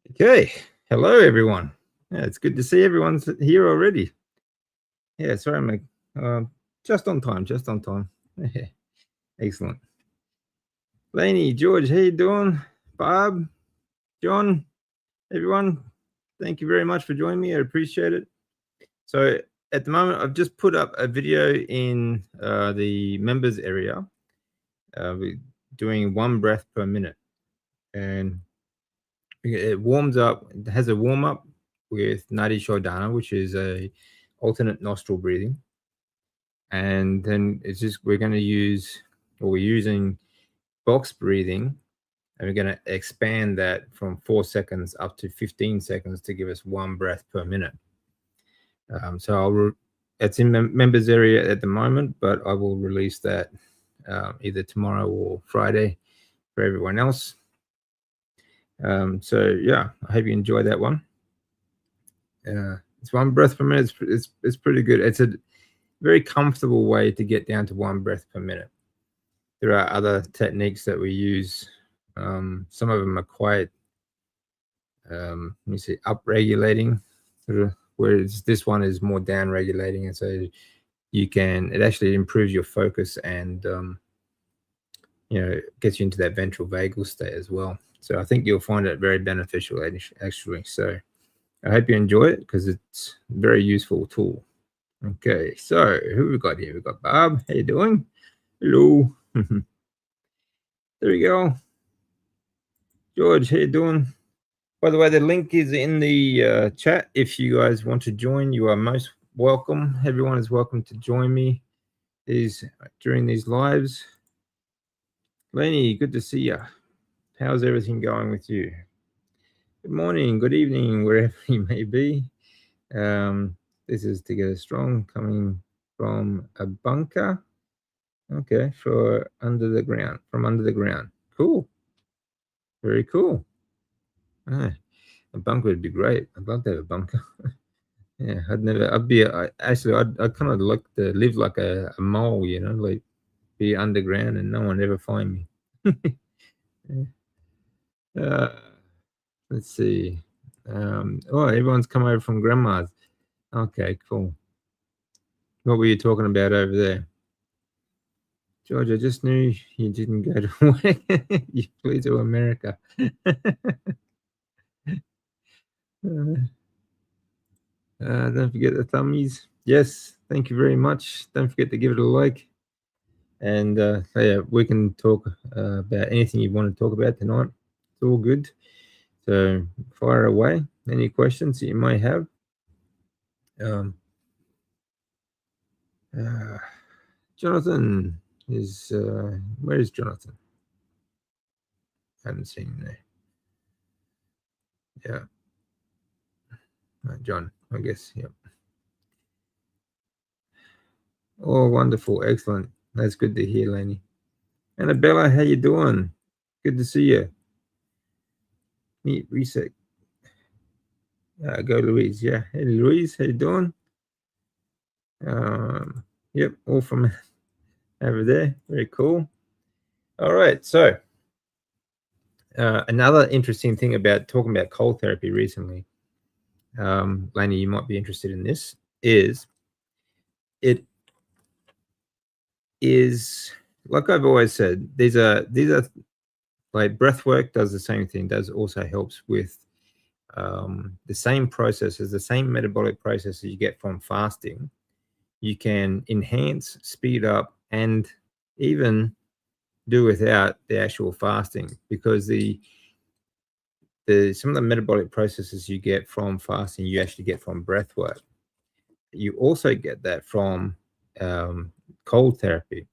Okay. Hello, everyone. Yeah, it's good to see everyone's here already. Yeah, sorry, I'm just on time, just on time. Excellent. Laney, George, how you doing? Bob, John, everyone, thank you very much for joining me. I appreciate it. So at the moment, I've just put up a video in the members area. We're doing 1 breath per minute. And it warms up, it has a warm up with Nadi Shodhana, which is a alternate nostril breathing. And then we're going to use, or we're using box breathing, and we're going to expand that from 4 seconds up to 15 seconds to give us 1 breath per minute. So it's in members area at the moment, but I will release that either tomorrow or Friday for everyone else. So yeah, I hope you enjoy that one. It's 1 breath per minute. It's pretty good. It's a very comfortable way to get down to 1 breath per minute. There are other techniques that we use. Some of them are quite, let me see, up-regulating, sort of, whereas this one is more down-regulating, and so it actually improves your focus and gets you into that ventral vagal state as well. So I think you'll find it very beneficial, actually. So I hope you enjoy it because it's a very useful tool. Okay, so who we got here? We got Bob. How you doing? Hello. There we go. George, how you doing? By the way, the link is in the chat. If you guys want to join, you are most welcome. Everyone is welcome to join me during these lives. Lenny, good to see you. How's everything going with you? Good morning, good evening, wherever you may be. This is Together Strong, coming from a bunker. Okay, from under the ground. Cool. Very cool. A bunker would be great. I'd love to have a bunker. Yeah, I'd kind of like to live like a mole, like be underground and no one ever find me. uh, let's see. Everyone's come over from grandma's. Okay, cool. What were you talking about over there? George, I just knew you didn't go to work. You flew to America. Don't forget the thummies. Yes, thank you very much. Don't forget to give it a like. And yeah, we can talk about anything you want to talk about tonight. It's all good. So fire away. Any questions that you may have? Jonathan is where is Jonathan? I haven't seen him there. Yeah. John, I guess. Yep. Oh, wonderful. Excellent. That's good to hear, Laney. Annabella, how you doing? Good to see you. Neat reset. Go Louise. Yeah. Hey, Louise, how you doing? Yep, all from over there. Very cool. All right. So another interesting thing about talking about cold therapy recently, Laney, you might be interested in this, is it is, like I've always said, these are like breathwork does the same thing, also helps with the same processes, the same metabolic processes you get from fasting. You can enhance, speed up, and even do without the actual fasting, because some of the metabolic processes you get from fasting, you actually get from breath work. You also get that from cold therapy.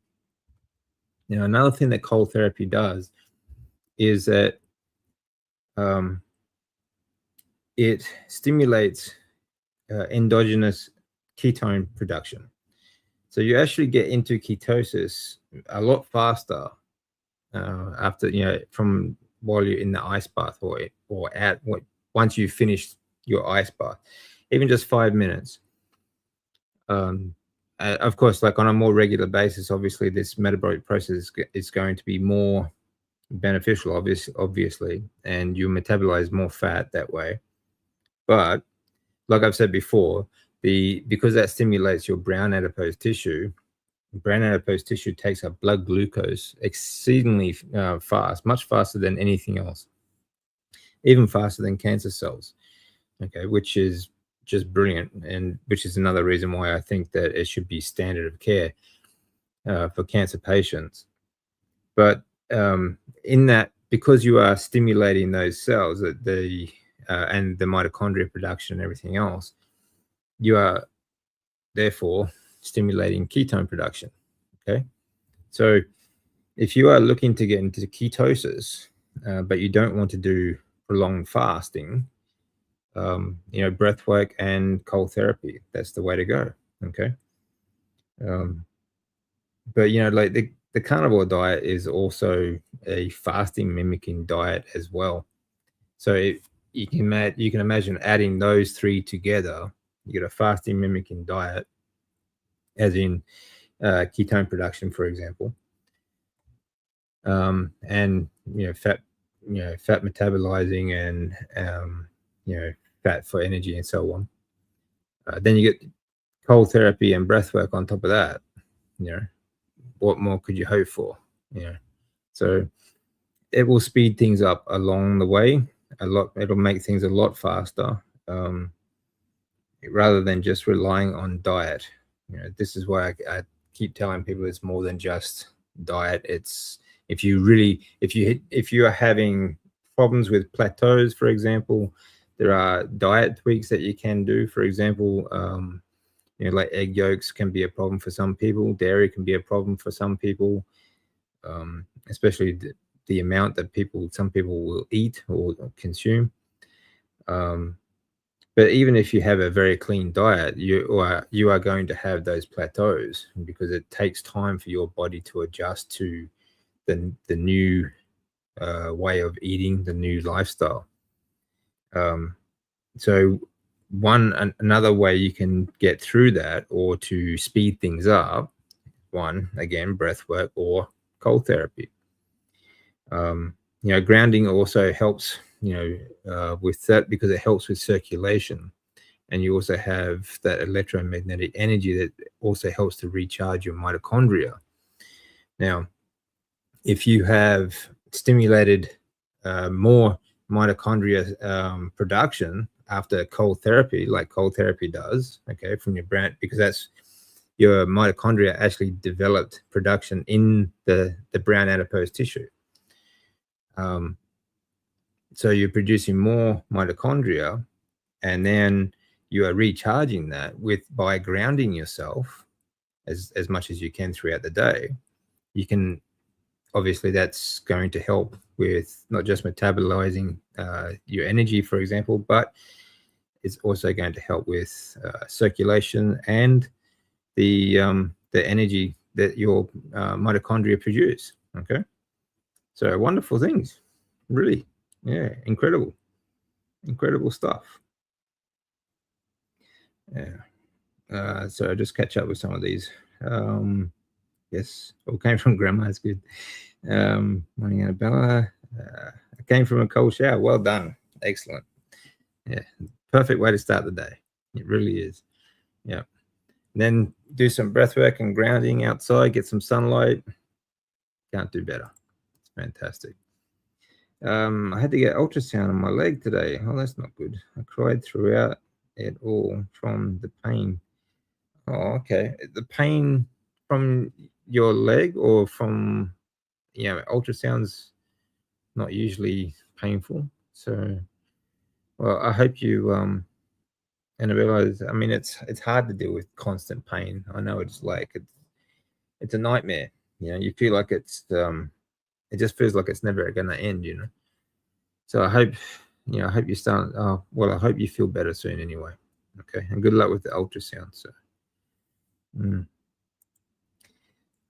Now, another thing that cold therapy does is that it stimulates endogenous ketone production. So you actually get into ketosis a lot faster after, from while you're in the ice bath or once you've finished your ice bath, even just 5 minutes. Of course, like on a more regular basis, obviously this metabolic process is going to be more beneficial, obviously, and you metabolize more fat that way. But like I've said before, because that stimulates your brown adipose tissue takes up blood glucose exceedingly fast, much faster than anything else, even faster than cancer cells. Okay, which is just brilliant, and which is another reason why I think that it should be standard of care for cancer patients. But in that, because you are stimulating those cells, and the mitochondria production and everything else, you are therefore stimulating ketone production. Okay, so if you are looking to get into ketosis, but you don't want to do prolonged fasting, breathwork and cold therapy, that's the way to go. Okay. But like the carnivore diet is also a fasting mimicking diet as well. So you can imagine adding those three together. You get a fasting mimicking diet, as in ketone production, for example, and fat metabolizing, and fat for energy and so on. Then you get cold therapy and breath work on top of that. What more could you hope for? So it will speed things up along the way a lot. It'll make things a lot faster, rather than just relying on diet. This is why I keep telling people it's more than just diet. It's if you are having problems with plateaus, for example, there are diet tweaks that you can do. For example, like egg yolks can be a problem for some people. Dairy can be a problem for some people, especially the amount that some people will eat or consume. But even if you have a very clean diet, you are going to have those plateaus, because it takes time for your body to adjust to the new way of eating, the new lifestyle. So another way you can get through that, or to speed things up, again, breath work or cold therapy. Grounding also helps, with that, because it helps with circulation. And you also have that electromagnetic energy that also helps to recharge your mitochondria. Now, if you have stimulated more mitochondria production after cold therapy, like cold therapy does, okay, from your brain, because that's your mitochondria actually developed production in the brown adipose tissue. So you're producing more mitochondria, and then you are recharging that by grounding yourself as much as you can throughout the day. You can, obviously, that's going to help with not just metabolizing your energy, for example, but it's also going to help with circulation and the energy that your mitochondria produce. Okay, so wonderful things, really. Yeah, incredible stuff. Yeah. So I just catch up with some of these. Yes, all came from grandma. It's good. Morning, Annabella. I came from a cold shower. Well done. Excellent. Yeah, perfect way to start the day. It really is. Yeah. And then do some breath work and grounding outside. Get some sunlight. Can't do better. It's fantastic. I had to get ultrasound on my leg today. Oh, that's not good. I cried throughout it all from the pain. Oh, okay. The pain from your leg, or from, ultrasound's not usually painful. So, well, I hope you, and I realize, I mean, it's hard to deal with constant pain. I know it's a nightmare. You feel like it just feels like it's never going to end, So I hope, I hope you start, I hope you feel better soon anyway. Okay. And good luck with the ultrasound. So,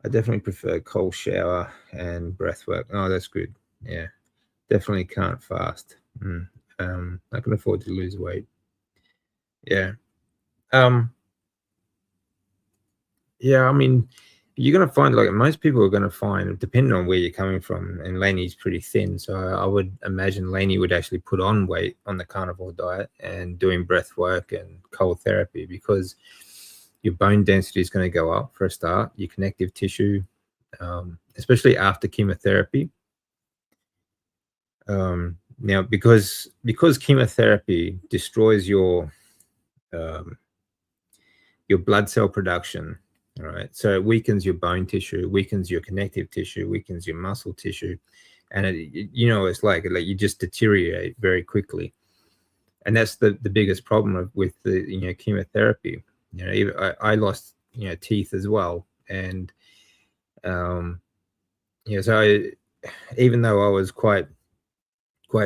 I definitely prefer cold shower and breath work. Oh, that's good. Yeah. Definitely can't fast. I can afford to lose weight. Yeah. Yeah, I mean, you're going to find, like most people are going to find, depending on where you're coming from, and Laney's pretty thin, so I would imagine Laney would actually put on weight on the carnivore diet and doing breath work and cold therapy, because your bone density is going to go up for a start, your connective tissue, especially after chemotherapy. Now, because chemotherapy destroys your blood cell production, all right, so it weakens your bone tissue, weakens your connective tissue, weakens your muscle tissue, and it's like you just deteriorate very quickly. And that's the biggest problem with the chemotherapy. Even I lost teeth as well, and so even though I was quite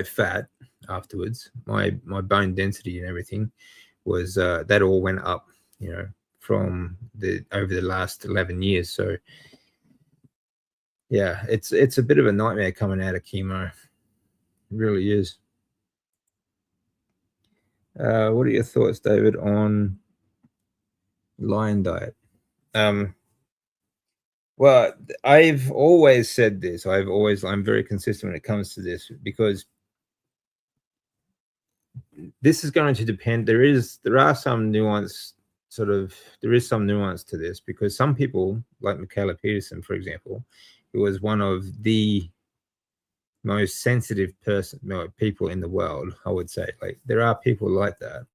fat afterwards, my bone density and everything was that all went up, from over the last 11 years. So yeah, it's a bit of a nightmare coming out of chemo. It really is. What are your thoughts, David, on lion diet? Well, I've always said this. I'm very consistent when it comes to this, because this is going to depend. There is some nuance to this, because some people, like Michaela Peterson, for example, who was one of the most sensitive people in the world, I would say. Like, there are people like that,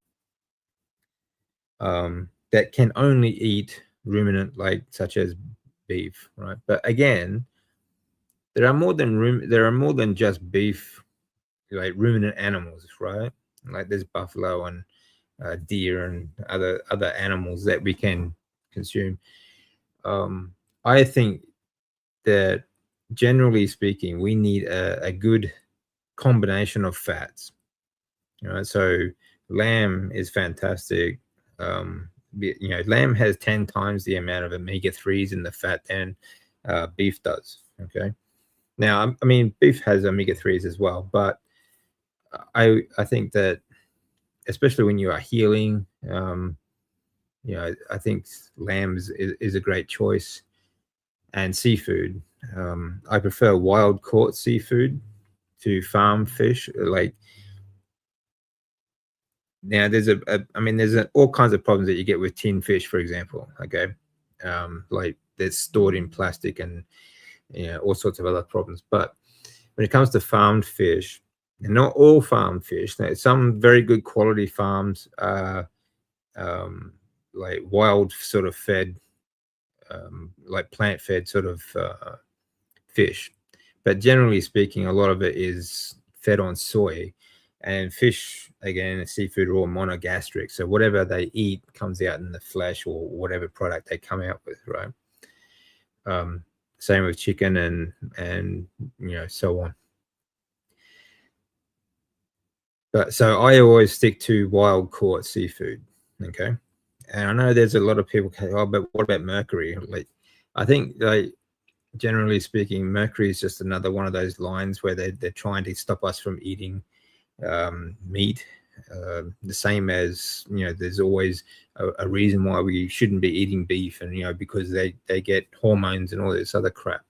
that can only eat ruminant, such as beef, right? But again, there are more than just beef, like ruminant animals, right? Like, there's buffalo and deer and other animals that we can consume. I think that, generally speaking, we need a good combination of fats. So lamb is fantastic. Lamb has 10 times the amount of omega-3s in the fat than beef does. Okay. Now, I mean, beef has omega-3s as well, but I think that, especially when you are healing, I think lamb is a great choice. And seafood, I prefer wild caught seafood to farm fish. Like, now there's all kinds of problems that you get with tin fish, for example. Okay. Like, they're stored in plastic and all sorts of other problems. But when it comes to farmed fish, and not all farmed fish, some very good quality farms are like wild sort of fed, like plant fed sort of fish. But generally speaking, a lot of it is fed on soy. And fish, again, seafood, are all monogastric. So whatever they eat comes out in the flesh, or whatever product they come out with, right? Same with chicken and so on. But so I always stick to wild caught seafood. Okay. And I know there's a lot of people say, oh, but what about mercury? Like, I think, like, generally speaking, mercury is just another one of those lines where they're trying to stop us from eating meat. The same as, there's always a reason why we shouldn't be eating beef, and because they get hormones and all this other crap.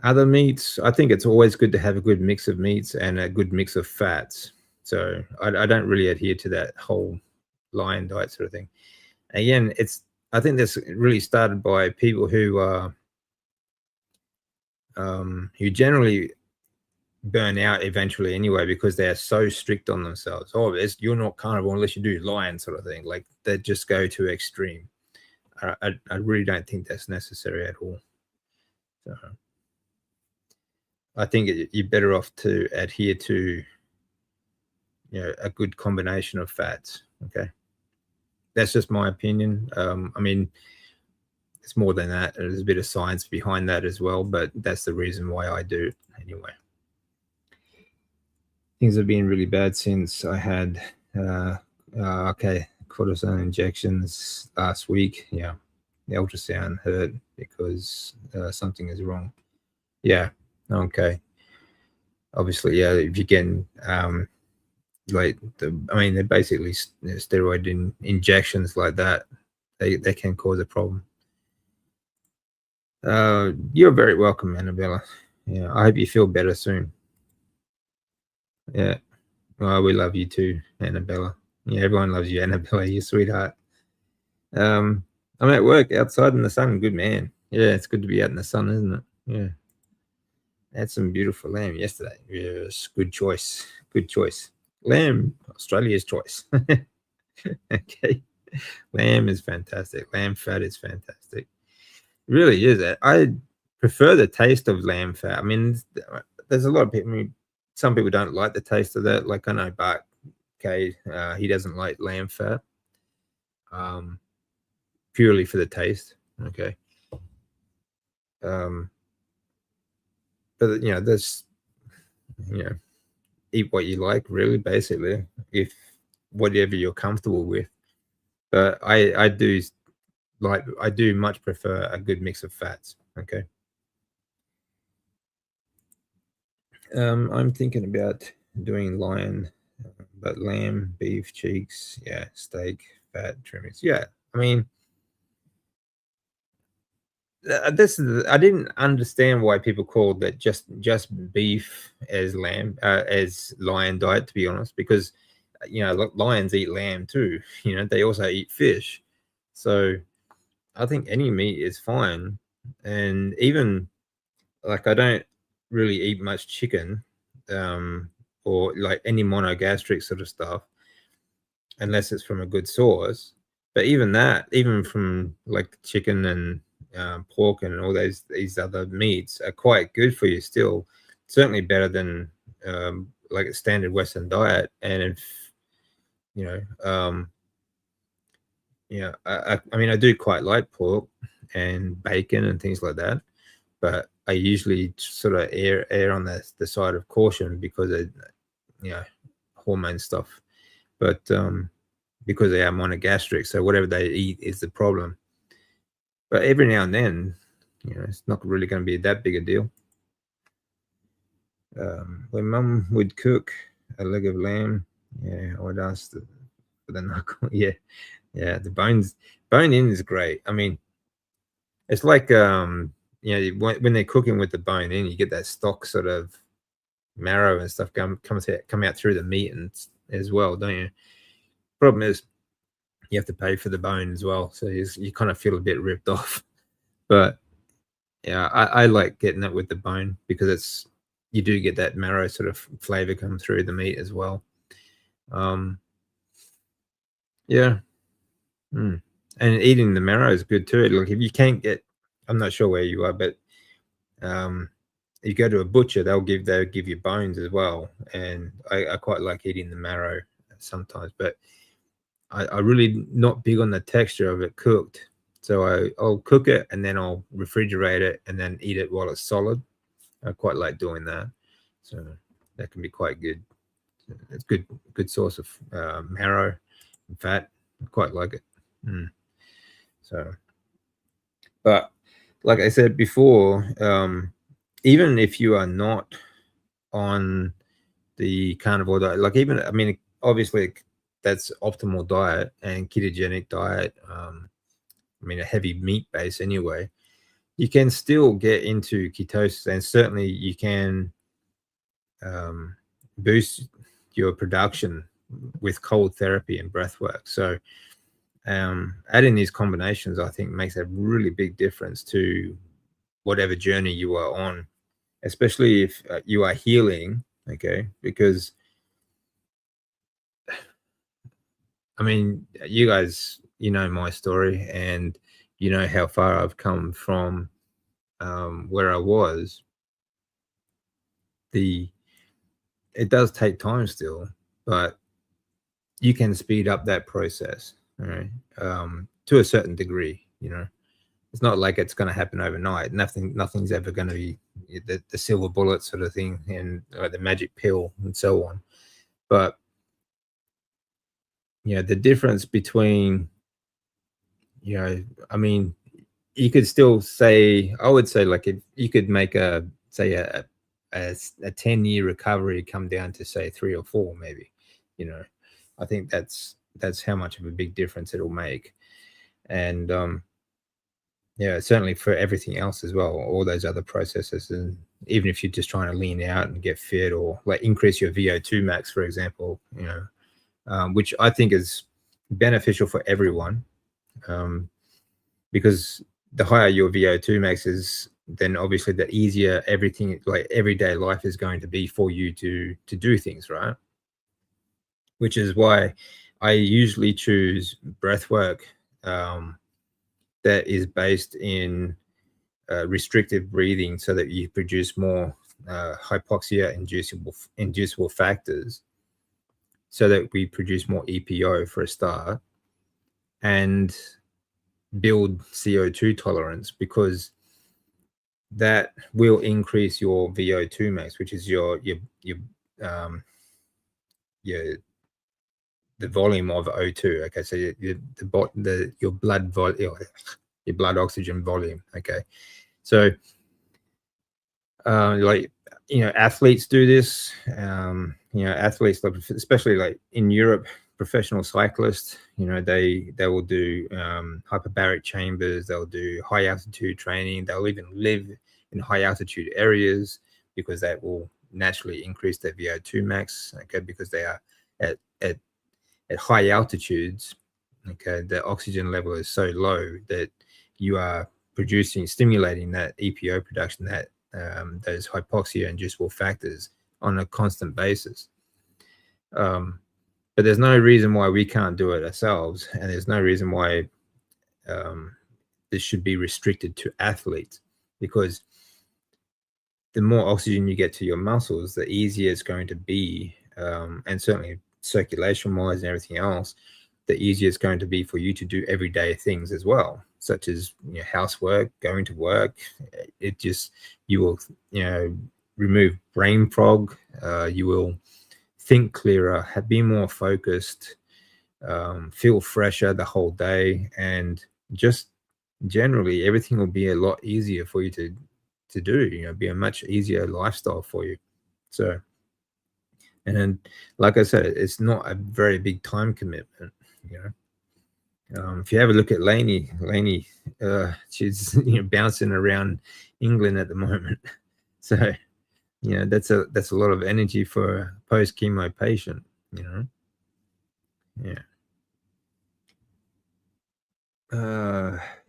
Other meats, I think it's always good to have a good mix of meats and a good mix of fats. So I don't really adhere to that whole lion diet sort of thing. Again, I think this really started by people who generally burn out eventually anyway, because they are so strict on themselves. Oh, you're not carnivore unless you do lion, sort of thing. Like, they just go to extreme. I really don't think that's necessary at all. So I think you're better off to adhere to a good combination of fats. Okay, that's just my opinion. I mean, it's more than that. There's a bit of science behind that as well, but that's the reason why I do it anyway. Things have been really bad since I had cortisone injections last week. Yeah, the ultrasound hurt because something is wrong. Yeah. Okay. Obviously, yeah. If you're getting like I mean, they're basically steroid injections like that. They can cause a problem. You're very welcome, Annabella. Yeah, I hope you feel better soon. Yeah. Well, we love you too, Annabella. Yeah, everyone loves you, Annabella. You sweetheart. I'm at work outside in the sun. Good man. Yeah, it's good to be out in the sun, isn't it? Yeah. I had some beautiful lamb yesterday. Yes, good choice. Good choice. Lamb, Australia's choice. Okay. Lamb is fantastic. Lamb fat is fantastic. It really is. I prefer the taste of lamb fat. I mean, there's a lot of people. I mean, some people don't like the taste of that. Like I know Bart K, he doesn't like lamb fat, um, purely for the taste. Okay. Um, but there's you know, eat what you like, really, basically, if whatever you're comfortable with. But I do much prefer a good mix of fats. Okay. I'm thinking about doing lion, but lamb, beef, cheeks, yeah, steak, fat trimmings. Yeah, I mean, this is I didn't understand why people called that just beef as lamb as lion diet. To be honest, because lions eat lamb too. They also eat fish, so I think any meat is fine. And even like I don't really eat much chicken, um, or like any monogastric sort of stuff, unless it's from a good source. But even that, even from like chicken and pork and all these other meats, are quite good for you still. Certainly better than like a standard Western diet. And if you know, I mean, I do quite like pork and bacon and things like that, but I usually sort of err on the side of caution because of you know hormone stuff. But because they are monogastric, so whatever they eat is the problem. But every now and then, it's not really going to be that big a deal. When Mum would cook a leg of lamb, yeah, I would ask for the knuckle. Yeah, yeah, the bone in is great. I mean, it's like when they're cooking with the bone in, you get that stock sort of marrow and stuff come out through the meat and as well, don't you? Problem is, you have to pay for the bone as well, so you kind of feel a bit ripped off. But yeah, I like getting it with the bone because you do get that marrow sort of flavor come through the meat as well. Um, yeah, and eating the marrow is good too. Like if you can't get, I'm not sure where you are, but um, you go to a butcher, they'll give you bones as well, and I quite like eating the marrow sometimes, but I really not big on the texture of it cooked. So I'll cook it and then I'll refrigerate it and then eat it while it's solid. I quite like doing that. So that can be quite good. It's good source of marrow and fat. I quite like it. So, but like I said before, even if you are not on the carnivore diet, like even I mean, obviously that's optimal diet and ketogenic diet. I mean, a heavy meat base anyway. You can still get into ketosis, and certainly you can boost your production with cold therapy and breath work. So, adding these combinations, I think, makes a really big difference to whatever journey you are on, especially if you are healing. Okay, because I mean, you guys, my story, and you know how far I've come from where I was. It does take time still, but you can speed up that process, all right, to a certain degree. It's not like it's going to happen overnight. Nothing's ever going to be the silver bullet sort of thing and the magic pill and so on. But the difference between I mean, you could still say, I would say, like if you could make a 10-year recovery come down to say 3 or 4 maybe, you know. I think that's how much of a big difference it'll make. And yeah, certainly for everything else as well, all those other processes. And even if you're just trying to lean out and get fit, or like increase your VO2 max, for example, which I think is beneficial for everyone, because the higher your VO2 max is, then obviously the easier everything, like everyday life, is going to be for you to do things, right? Which is why I usually choose breath work that is based in restrictive breathing, so that you produce more hypoxia inducible factors, so that we produce more EPO for a start, and build CO2 tolerance, because that will increase your VO2 max, which is your um, the volume of O2. Okay, so your blood volume, your blood oxygen volume. Okay, so like, athletes do this. Athletes, especially like in Europe, professional cyclists, they will do hyperbaric chambers. They'll do high altitude training. They'll even live in high altitude areas, because that will naturally increase their VO2 max. Okay, because they are at high altitudes. Okay, the oxygen level is so low that you are stimulating that EPO production, that those hypoxia inducible factors, on a constant basis. But there's no reason why we can't do it ourselves, and there's no reason why this should be restricted to athletes, because the more oxygen you get to your muscles, the easier it's going to be, and certainly circulation wise and everything else, the easier it's going to be for you to do everyday things as well, such as housework, going to work. You will remove brain fog. You will think clearer, be more focused, feel fresher the whole day, and just generally everything will be a lot easier for you to do. Be a much easier lifestyle for you. So, and then, like I said, it's not a very big time commitment. If you have a look at Lainey, she's bouncing around England at the moment. So, that's a lot of energy for a post chemo patient. Yeah.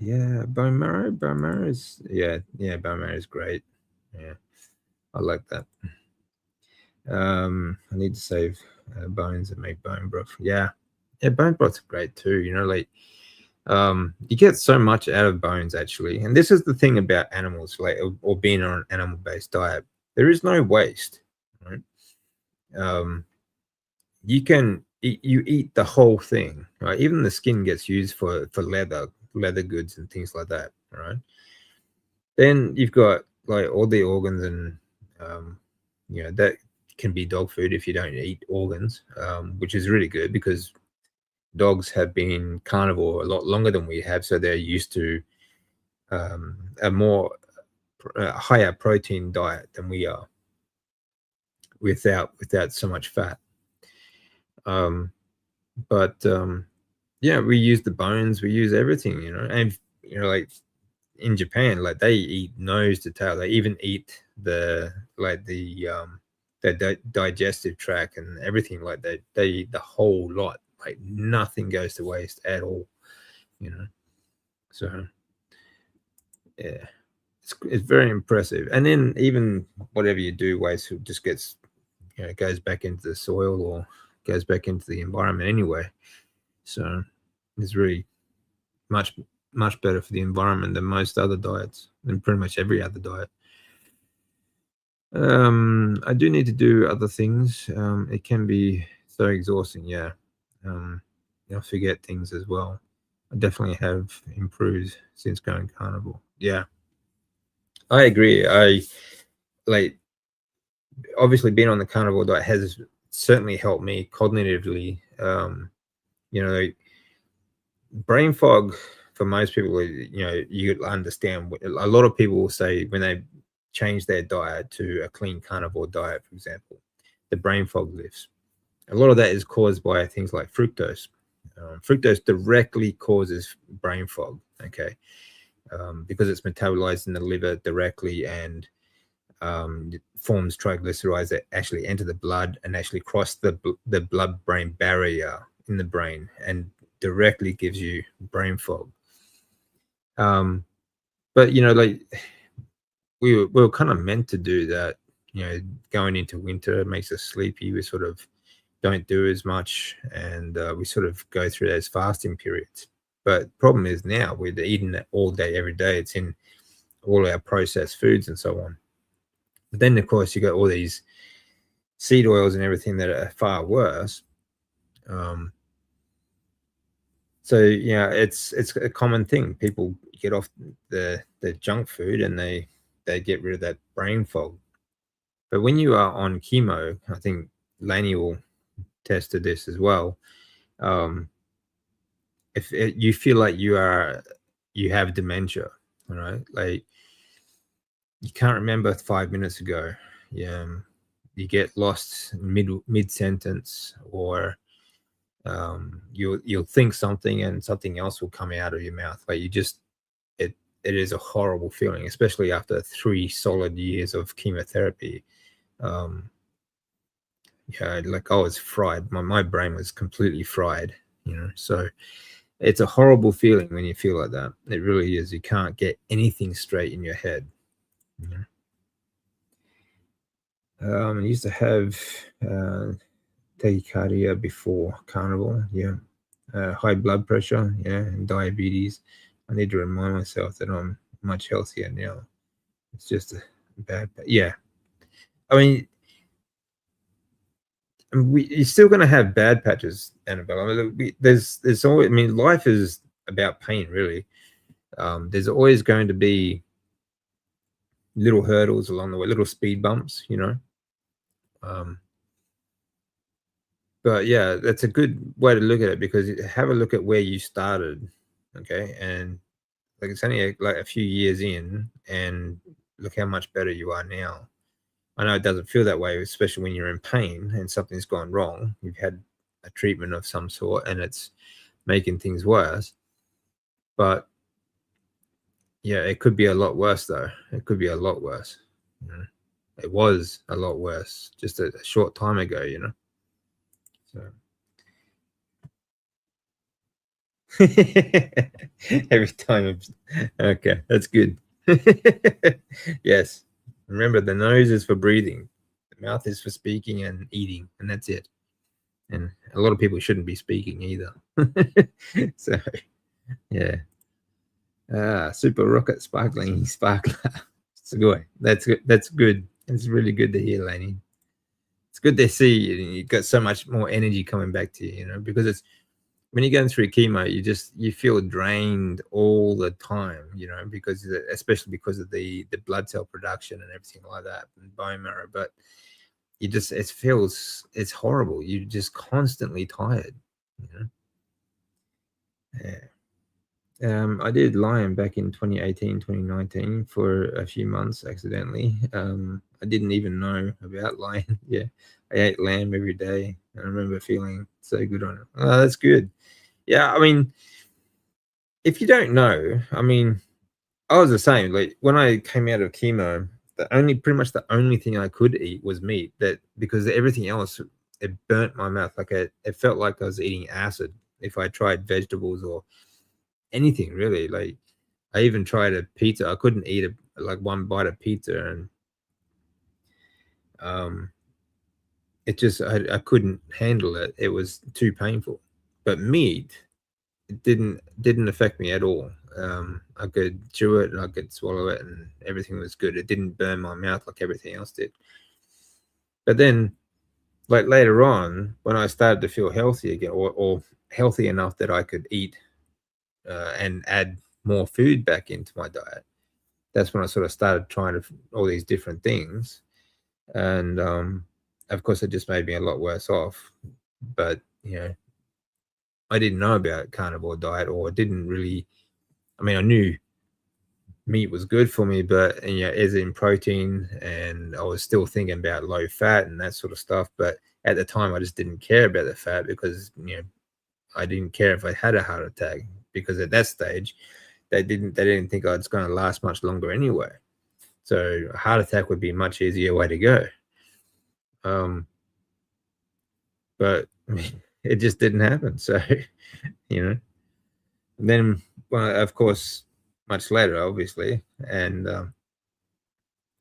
Yeah, bone marrow is, bone marrow is great. Yeah, I like that. I need to save bones and make bone broth. Yeah, bone broth's great too. Like, you get so much out of bones, actually. And this is the thing about animals, like, or being on an animal-based diet. There is no waste, right? You eat the whole thing, right? Even the skin gets used for leather goods and things like that, right? Then you've got like all the organs, and that can be dog food if you don't eat organs, which is really good, because dogs have been carnivore a lot longer than we have, so they're used to a more higher protein diet than we are, without so much fat. But yeah, we use the bones, we use everything, and like in Japan, like, they eat nose to tail. They even eat the digestive tract and everything. Like, they eat the whole lot. Like, nothing goes to waste at all. So yeah, it's very impressive. And then even whatever you do, waste just gets goes back into the soil, or goes back into the environment anyway. So it's really much better for the environment than most other diets, than pretty much every other diet. I do need to do other things. It can be so exhausting. Yeah. I forget things as well. I definitely have improved since going carnivore. Yeah, I agree. I like, obviously, being on the carnivore diet has certainly helped me cognitively. Like, brain fog, for most people, you understand. A lot of people will say, when they change their diet to a clean carnivore diet, for example, the brain fog lifts. A lot of that is caused by things like fructose. Fructose directly causes brain fog, okay, because it's metabolized in the liver directly, and it forms triglycerides that actually enter the blood and actually cross the blood-brain barrier in the brain and directly gives you brain fog. But like we were kind of meant to do that. Going into winter makes us sleepy. We sort of don't do as much, and we sort of go through those fasting periods. But problem is now we're eating it all day, every day. It's in all our processed foods and so on. But then, of course, you got all these seed oils and everything that are far worse. So it's a common thing. People get off the junk food and they get rid of that brain fog. But when you are on chemo, I think Lainey will test to this as well. If you feel like you have dementia, all right, like you can't remember 5 minutes ago. You get lost mid sentence, or you'll think something and something else will come out of your mouth. Like it is a horrible feeling, especially after 3 solid years of chemotherapy. Like I was fried. My brain was completely fried. So it's a horrible feeling when you feel like that. It really is. You can't get anything straight in your head. I used to have tachycardia before carnival. High blood pressure, and diabetes. I need to remind myself that I'm much healthier now. It's just a bad. I mean, you're still going to have bad patches, Annabelle. I mean, there's always. I mean, life is about pain, really. There's always going to be little hurdles along the way, little speed bumps, But yeah, that's a good way to look at it, because have a look at where you started, okay, and like it's only like a few years in, and look how much better you are now. I know it doesn't feel that way, especially when you're in pain and something's gone wrong. You've had a treatment of some sort and it's making things worse. But yeah, it could be a lot worse though. It could be a lot worse. It was a lot worse just a short time ago, So every time. Okay, that's good. Yes. Remember, the nose is for breathing, the mouth is for speaking and eating, and that's it. And a lot of people shouldn't be speaking either. So, yeah. Super rocket sparkling sparkler. It's good. That's good. That's good. It's really good to hear, Lainey. It's good to see you've got so much more energy coming back to you, because it's when you're going through chemo, you feel drained all the time, because especially because of the blood cell production and everything like that, and bone marrow. But it's horrible. You're just constantly tired. Yeah. I did Lion back in 2018, 2019 for a few months accidentally. I didn't even know about Lion. Yeah, I ate lamb every day. I remember feeling so good on it. Oh, that's good. Yeah, I mean, if you don't know, I mean, I was the same. Like when I came out of chemo, pretty much the only thing I could eat was meat. Because everything else, it burnt my mouth. Like it felt like I was eating acid if I tried vegetables or anything really. Like I even tried a pizza. I couldn't eat like one bite of pizza, and it just I couldn't handle it. It was too painful. But meat, it didn't affect me at all. I could chew it and I could swallow it, and everything was good. It didn't burn my mouth like everything else did. But then, like later on, when I started to feel healthy again, or healthy enough that I could eat and add more food back into my diet, that's when I sort of started trying all these different things. And of course, it just made me a lot worse off. But I didn't know about carnivore diet, or didn't really. I mean, I knew meat was good for me, but as in protein, and I was still thinking about low fat and that sort of stuff. But at the time, I just didn't care about the fat because I didn't care if I had a heart attack, because at that stage, they didn't think I was going to last much longer anyway. So a heart attack would be a much easier way to go. But it just didn't happen. So you know, then well, of course, much later, obviously, and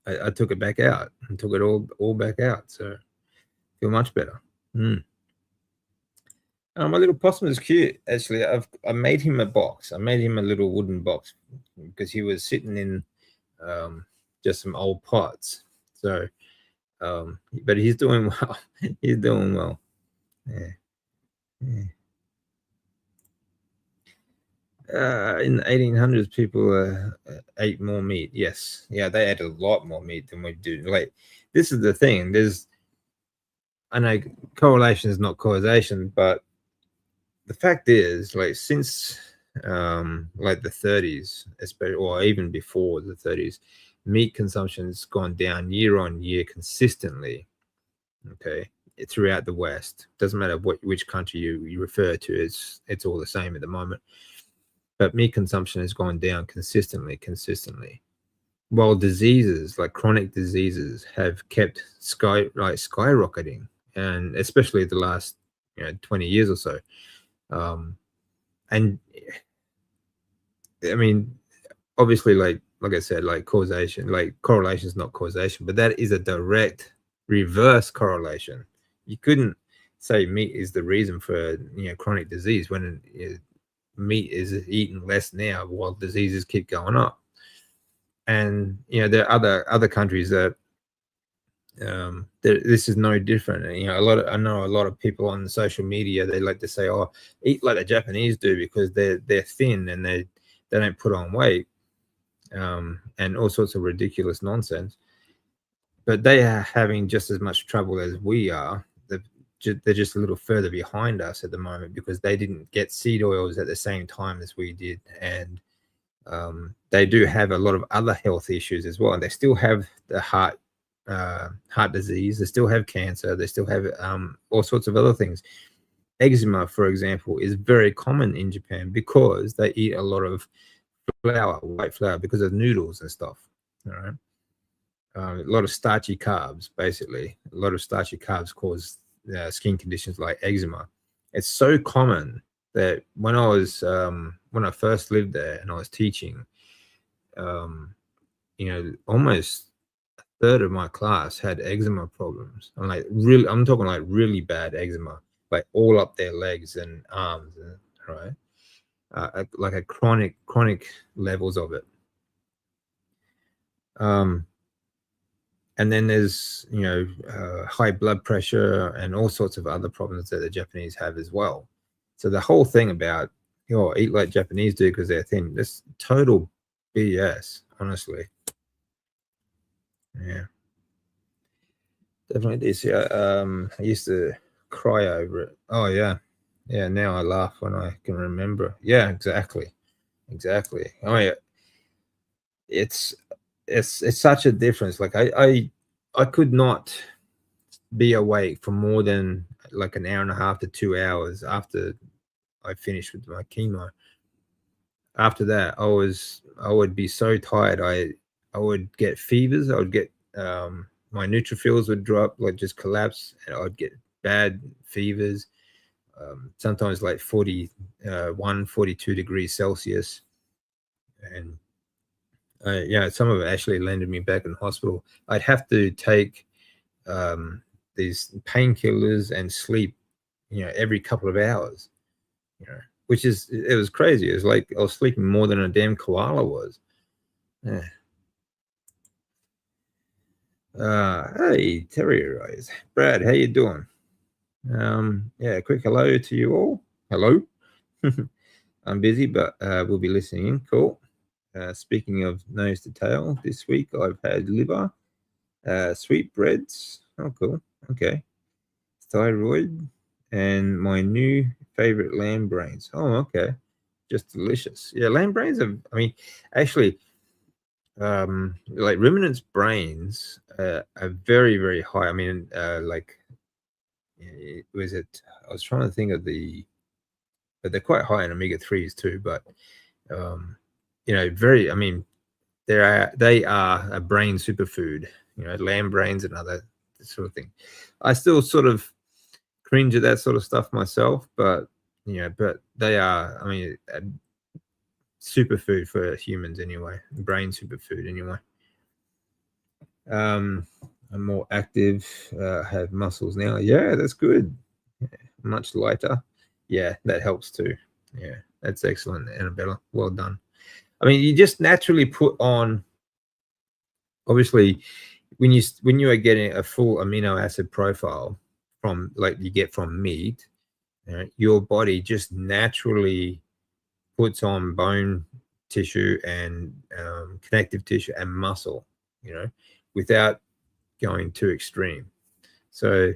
I took it back out and took it all back out. So I feel much better. Mm. My little possum is cute. Actually, I made him a box. I made him a little wooden box because he was sitting in just some old pots. So, but he's doing well. He's doing well. Yeah. Yeah. In the 1800s, people ate more meat. Yes, yeah, they ate a lot more meat than we do. Like, this is the thing. I know correlation is not causation, but the fact is, like, since like the 30s, especially, or even before the 30s, meat consumption has gone down year on year consistently. Okay, throughout the West, doesn't matter which country you refer to, it's all the same at the moment. But meat consumption has gone down consistently. While diseases like chronic diseases have kept skyrocketing, and especially the last 20 years or so. And I mean, obviously, like I said, like causation, like correlation is not causation, but that is a direct reverse correlation. You couldn't say meat is the reason for chronic disease when meat is eaten less now while diseases keep going up. And there are other countries that this is no different. I know a lot of people on social media, they like to say, "Oh, eat like the Japanese do because they're thin and they don't put on weight," and all sorts of ridiculous nonsense. But they are having just as much trouble as we are. They're just a little further behind us at the moment because they didn't get seed oils at the same time as we did, and they do have a lot of other health issues as well. And they still have the heart disease. They still have cancer. They still have all sorts of other things. Eczema, for example, is very common in Japan because they eat a lot of white flour, because of noodles and stuff. All right. A lot of starchy carbs, basically. A lot of starchy carbs cause skin conditions like eczema. It's so common that when I first lived there and I was teaching, almost a third of my class had eczema problems. I'm talking like really bad eczema, like all up their legs and arms, right? Like a chronic levels of it. And then there's high blood pressure and all sorts of other problems that the Japanese have as well. So the whole thing about eat like Japanese do because they're thin, this total BS, honestly. Yeah, definitely this. Yeah, I used to cry over it. Oh yeah, yeah. Now I laugh when I can remember. Yeah, exactly. Oh yeah, it's it's such a difference. Like I could not be awake for more than like an hour and a half to 2 hours after I finished with my chemo. After that, I would be so tired. I would get fevers. I would get my neutrophils would drop, like just collapse, and I'd get bad fevers. Sometimes like 42 degrees Celsius, and some of it actually landed me back in hospital. I'd have to take these painkillers and sleep, every couple of hours, which it was crazy. It was like I was sleeping more than a damn koala was. Yeah. Hey, Terrier Eyes. Brad, how you doing? Yeah, quick hello to you all. Hello. I'm busy, but we'll be listening in. Cool. Speaking of nose to tail, this week I've had liver, sweetbreads. Oh, cool. Okay. Thyroid, and my new favorite, lamb brains. Oh, okay. Just delicious. Yeah, lamb brains are, I mean, actually, like ruminants' brains are very, very high. I mean, like, was it? I was trying to think of but they're quite high in omega-3s too. But very. I mean, they are a brain superfood. Lamb brains and other sort of thing. I still sort of cringe at that sort of stuff myself, but but they are. I mean, a superfood for humans anyway. Brain superfood anyway. I'm more active. Have muscles now. Yeah, that's good. Yeah, much lighter. Yeah, that helps too. Yeah, that's excellent, Annabella. Well done. I mean, you just naturally put on. Obviously, when you are getting a full amino acid profile from like you get from meat, your body just naturally puts on bone tissue and connective tissue and muscle, without going too extreme. So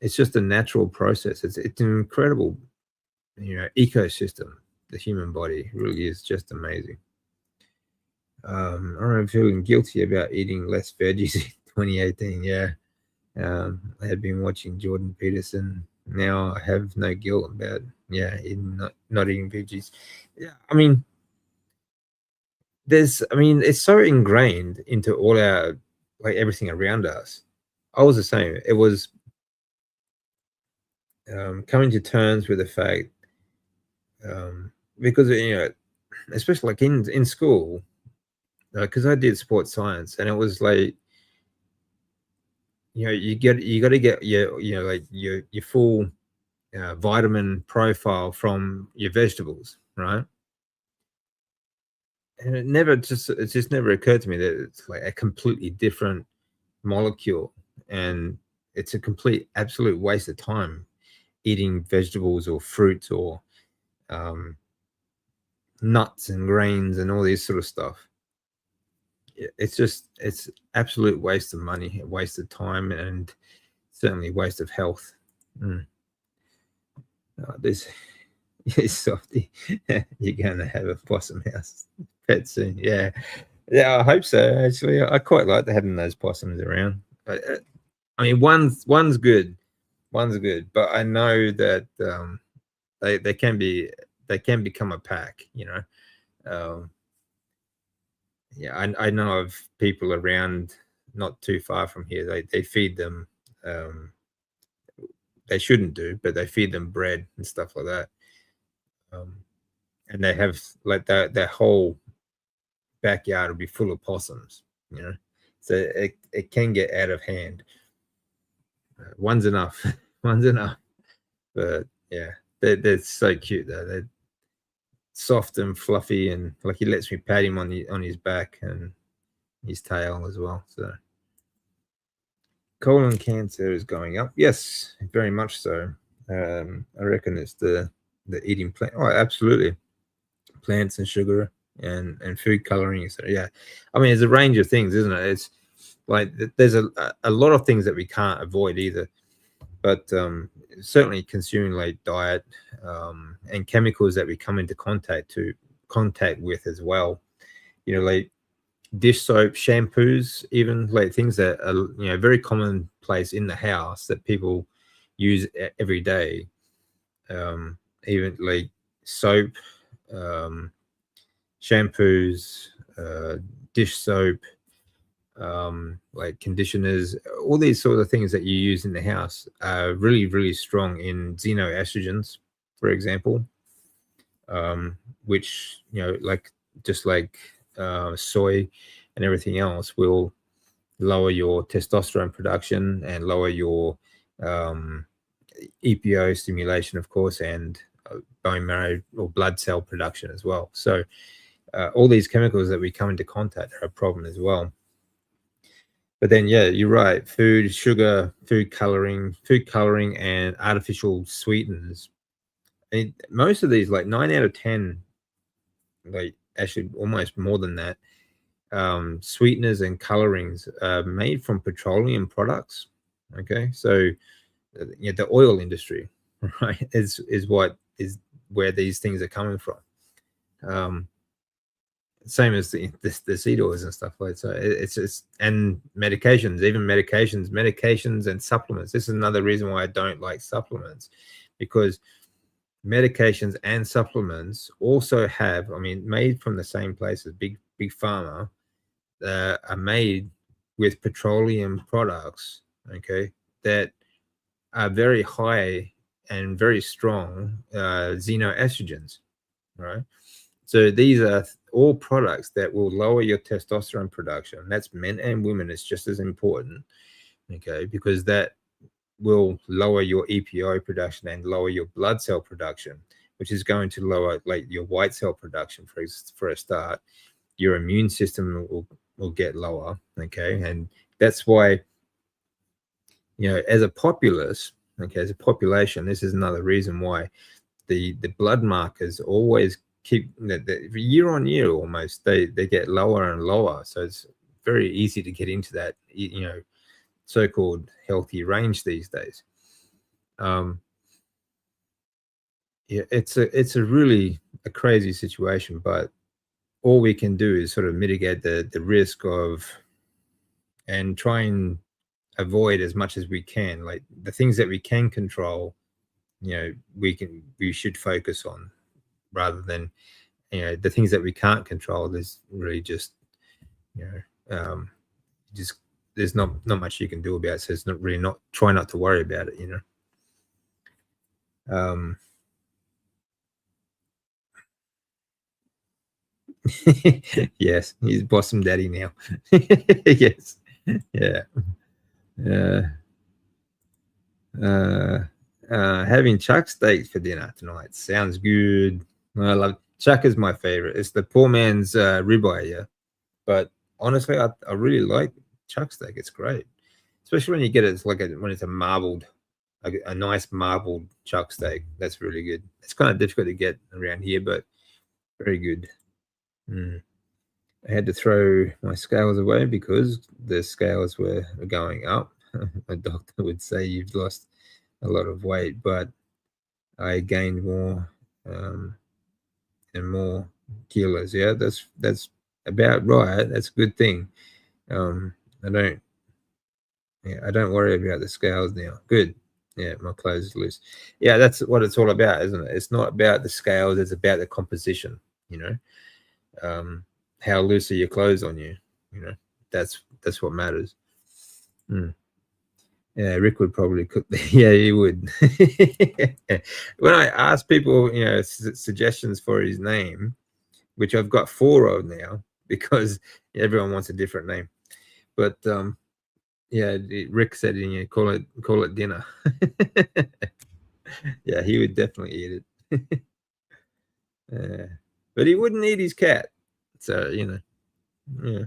it's just a natural process. It's an incredible, ecosystem. The human body really is just amazing. I'm feeling guilty about eating less veggies in 2018. Yeah, I had been watching Jordan Peterson. Now I have no guilt about eating not eating veggies. Yeah, I mean, it's so ingrained into all our like everything around us. I was the same. It was coming to terms with the fact because especially like in school, because I did sports science, and it was like you got to get like your full vitamin profile from your vegetables, right? And it just never occurred to me that it's like a completely different molecule, and it's a complete absolute waste of time eating vegetables or fruits or um, nuts and grains and all this sort of stuff. It's absolute waste of money, a waste of time, and certainly waste of health. Mm. This is Softy. You're going to have a possum house pet soon. Yeah. Yeah, I hope so. Actually, I quite like having those possums around. I mean, one's good, but I know that they can become a pack. Um, yeah, I know of people around not too far from here. They feed them. Um, they shouldn't do, but they feed them bread and stuff like that. And they have like their whole backyard will be full of possums. So it can get out of hand. One's enough. One's enough. But yeah, they're so cute though. They're soft and fluffy, and like he lets me pat him on his back and his tail as well. So colon cancer is going up. Yes, very much so. I reckon it's the eating plant. Oh, absolutely, plants and sugar and food coloring. So yeah, I mean, there's a range of things, isn't it? It's like there's a lot of things that we can't avoid either, but certainly consuming like diet and chemicals that we come into contact with as well. Like dish soap, shampoos, even like things that are very commonplace in the house that people use every day. Even like soap, um, shampoos, dish soap, like conditioners, all these sort of things that you use in the house are really, really strong in xenoestrogens, for example, which, like just like soy and everything else will lower your testosterone production and lower your um, EPO stimulation, of course, and bone marrow or blood cell production as well. So all these chemicals that we come into contact are a problem as well. But then, yeah, you're right. Food, sugar, food coloring, and artificial sweeteners. And most of these, like 9 out of 10, like actually almost more than that, sweeteners and colorings are made from petroleum products. Okay, so the oil industry, right, is where these things are coming from. Um, same as the seed oils and stuff like that. So it's and medications, even medications and supplements. This is another reason why I don't like supplements, because medications and supplements also have, I mean, made from the same place as big pharma, are made with petroleum products, okay, that are very high and very strong xenoestrogens, right? So these are all products that will lower your testosterone production. That's men and women. It's just as important, okay, because that will lower your EPO production and lower your blood cell production, which is going to lower like your white cell production for a start. Your immune system will get lower, okay, and that's why, you know, as a populace, okay, as a population, this is another reason why the blood markers always keep year on year almost they get lower and lower. So it's very easy to get into that, you know, so-called healthy range these days. Yeah, it's a really a crazy situation, but all we can do is sort of mitigate the risk of, and try and avoid as much as we can, like the things that we can control, you know, we should focus on, rather than, you know, the things that we can't control. There's really just, you know, just there's not much you can do about it. So it's not really, try not to worry about it, you know. Yes, he's Bossum Daddy now. Yes, yeah. Having chuck steak for dinner tonight sounds good. I love chuck, is my favorite. It's the poor man's ribeye, yeah. But honestly, I really like chuck steak. It's great, especially when you get it. It's like when it's a marbled, a nice marbled chuck steak. That's really good. It's kind of difficult to get around here, but very good. I had to throw my scales away because the scales were going up. A doctor would say you've lost a lot of weight, but I gained more and more kilos. Yeah, that's about right. That's a good thing. I don't worry about the scales now. Good. Yeah, my clothes is loose. Yeah, that's what it's all about, isn't it? It's not about the scales. It's about the composition. You know, how loose are your clothes on you? You know, that's what matters. Yeah, Rick would probably cook. Yeah, he would. When I ask people, you know, suggestions for his name, which I've got 4 of now, because everyone wants a different name. But yeah, Rick said, you know, call it dinner. Yeah, he would definitely eat it. But he wouldn't eat his cat. So, you know, yeah.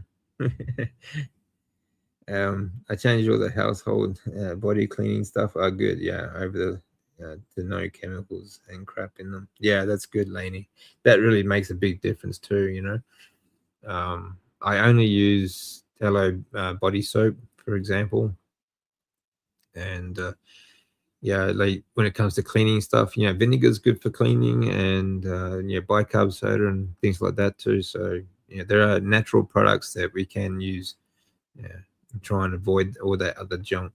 I changed all the household body cleaning stuff. Oh, good. Yeah, over the no chemicals and crap in them. Yeah, that's good, Lainey. That really makes a big difference too, you know. I only use tallow body soap, for example. And yeah, like when it comes to cleaning stuff, you know, vinegar's good for cleaning, and you know, bicarb soda and things like that too. So yeah, there are natural products that we can use. Yeah, and try and avoid all that other junk.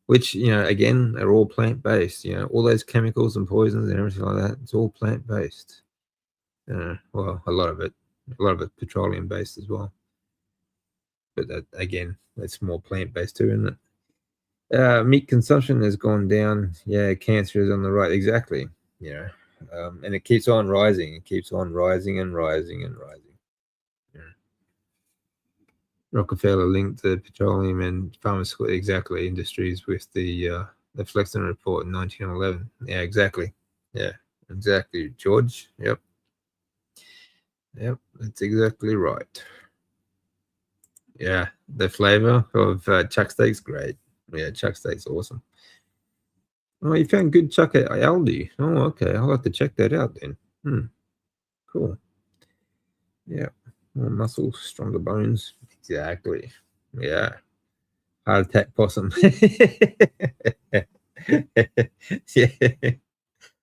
Which, you know, again, are all plant based. You know, all those chemicals and poisons and everything like that. It's all plant based. Well, a lot of it petroleum based as well. But that, again, that's more plant based too, isn't it? Meat consumption has gone down. Yeah, cancer is on the right. Exactly. You know, and it keeps on rising. It keeps on rising and rising and rising. Yeah. Rockefeller linked the petroleum and pharmaceutical exactly industries with the Flexner report in 1911. Yeah, exactly. Yeah, exactly, George. Yep, that's exactly right. Yeah, the flavor of chuck steak's great. Yeah, chuck steak's awesome. Oh, you found good chuck at Aldi. Oh, okay. I'll have to check that out then. Cool. Yeah, more muscles, stronger bones. Exactly. Yeah. Heart attack possum. Yeah.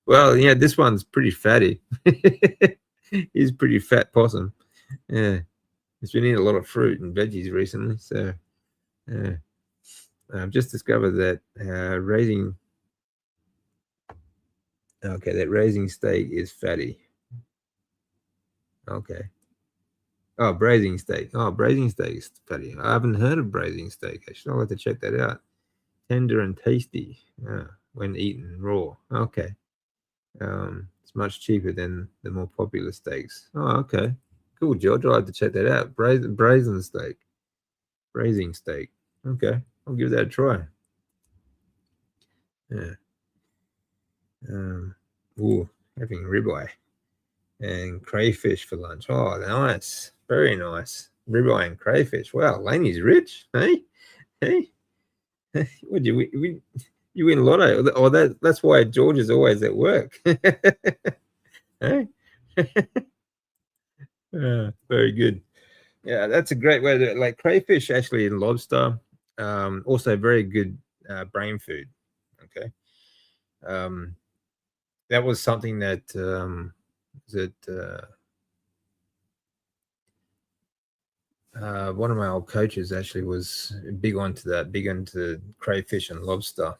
Well, yeah, this one's pretty fatty. He's a pretty fat possum. Yeah, he's been eating a lot of fruit and veggies recently. So yeah. I've just discovered that raising okay, that raising steak is fatty. Okay. Oh, braising steak. Oh, braising steak is fatty. I haven't heard of braising steak. Actually, I'll have to check that out. Tender and tasty when eaten raw. Okay. It's much cheaper than the more popular steaks. Oh, okay. Cool, George. I'll have to check that out. Braising steak. Braising steak. Okay. I'll give that a try. Yeah. Um, ooh, having ribeye and crayfish for lunch. Oh, nice. Very nice. Ribeye and crayfish. Wow, Laney's rich. Hey? Hey? What you win lotto? Oh, that's why George is always at work. Hey? Very good. Yeah, that's a great way to like crayfish actually and lobster. Also very good brain food. Okay. Um, that was something that that one of my old coaches actually was big onto that, big into crayfish and lobster.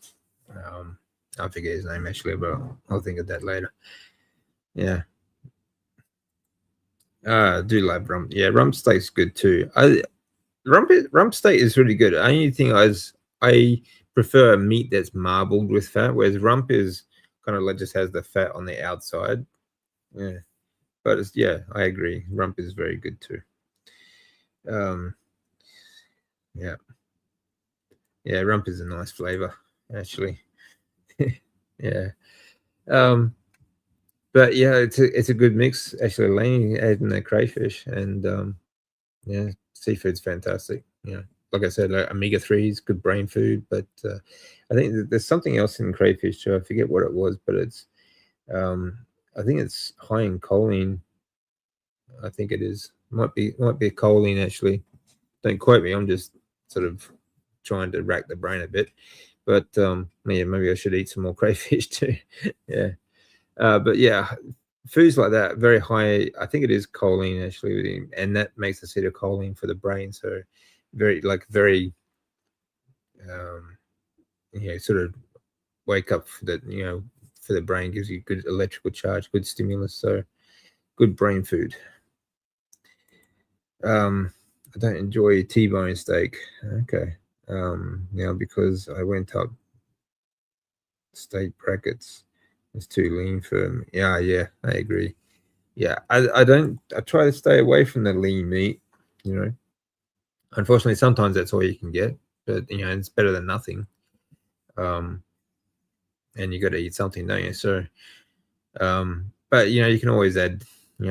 Um, I forget his name actually, but I'll think of that later. Yeah. I do love rump. Yeah, rump steak's good too. Rump steak is really good. Only thing is, I prefer meat that's marbled with fat, whereas rump is kind of like just has the fat on the outside. Yeah, but it's yeah, I agree. Rump is very good too. Um, yeah, yeah, rump is a nice flavor actually. Yeah. Um, but yeah, it's a good mix actually. Laying adding the crayfish and yeah, seafood's fantastic. Yeah, like I said, like omega threes, good brain food. But I think there's something else in crayfish too. I forget what it was, but it's um, I think it's high in choline. I think it is. Might be choline actually. Don't quote me. I'm just sort of trying to rack the brain a bit. But yeah, maybe I should eat some more crayfish too. Yeah. But yeah, foods like that very high. I think it is choline actually, and that makes acetylcholine for the brain. So very um, sort of wake up for the for the brain, gives you good electrical charge, good stimulus. So good brain food. I don't enjoy T-bone steak. Okay. Now because I went up steak brackets, it's too lean for me. Yeah, yeah, I agree. Yeah, I don't. I try to stay away from the lean meat. You know, unfortunately, sometimes that's all you can get, but it's better than nothing. Um, and you got to eat something, don't you? So, but you can always add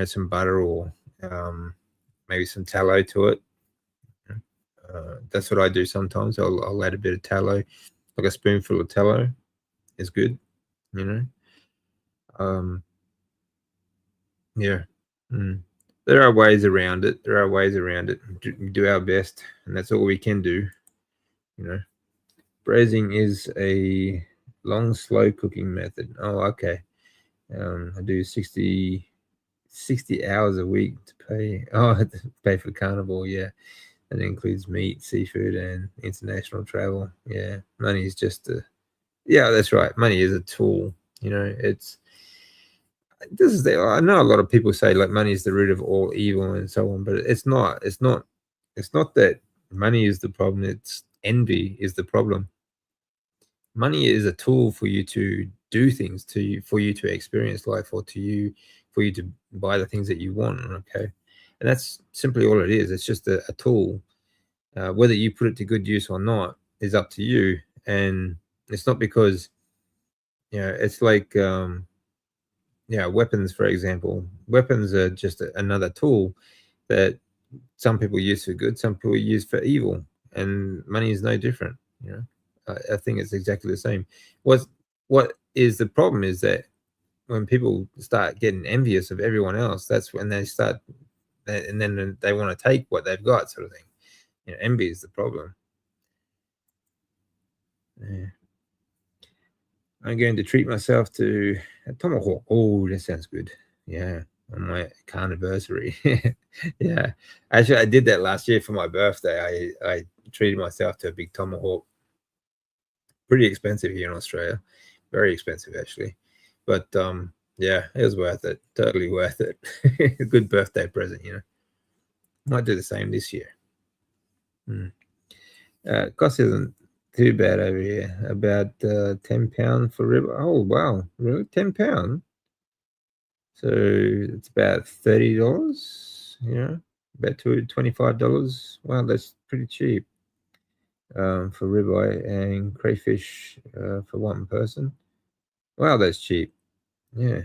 some butter or maybe some tallow to it. That's what I do sometimes. I'll add a bit of tallow, like a spoonful of tallow is good. You know, um, yeah. Mm. There are ways around it. There are ways around it. Do our best, and that's all we can do. You know, braising is a long, slow cooking method. Oh, okay. I do 60 hours a week to pay. Oh, to pay for carnival. Yeah, that includes meat, seafood, and international travel. Yeah, money is just a. Yeah, that's right. Money is a tool. It's this is the. I know a lot of people say like money is the root of all evil and so on, but it's not. It's not. It's not that money is the problem. It's envy is the problem. Money is a tool for you to do things to you, for you to experience life, or for you to buy the things that you want. Okay, and that's simply all it is. It's just a tool. Whether you put it to good use or not is up to you. And it's not because it's like yeah, weapons, for example. Weapons are just another tool that some people use for good, some people use for evil, and money is no different. You know, I think it's exactly the same. What what is the problem is that when people start getting envious of everyone else, that's when they start, and then they want to take what they've got, sort of thing. Envy is the problem. Yeah. I'm going to treat myself to a tomahawk. Oh, that sounds good. Yeah. on my anniversary. Yeah, actually, I did that last year for my birthday. I treated myself to a big tomahawk. Pretty expensive here in Australia, very expensive actually, but yeah, it was worth it. Totally worth it. A good birthday present, you know. Might do the same this year. Cost isn't too bad over here. About £10 for rib. Oh wow, really? £10? So it's about $30. You know, about $25. Wow, that's pretty cheap for ribeye and crayfish for one person. Wow, that's cheap. Yeah.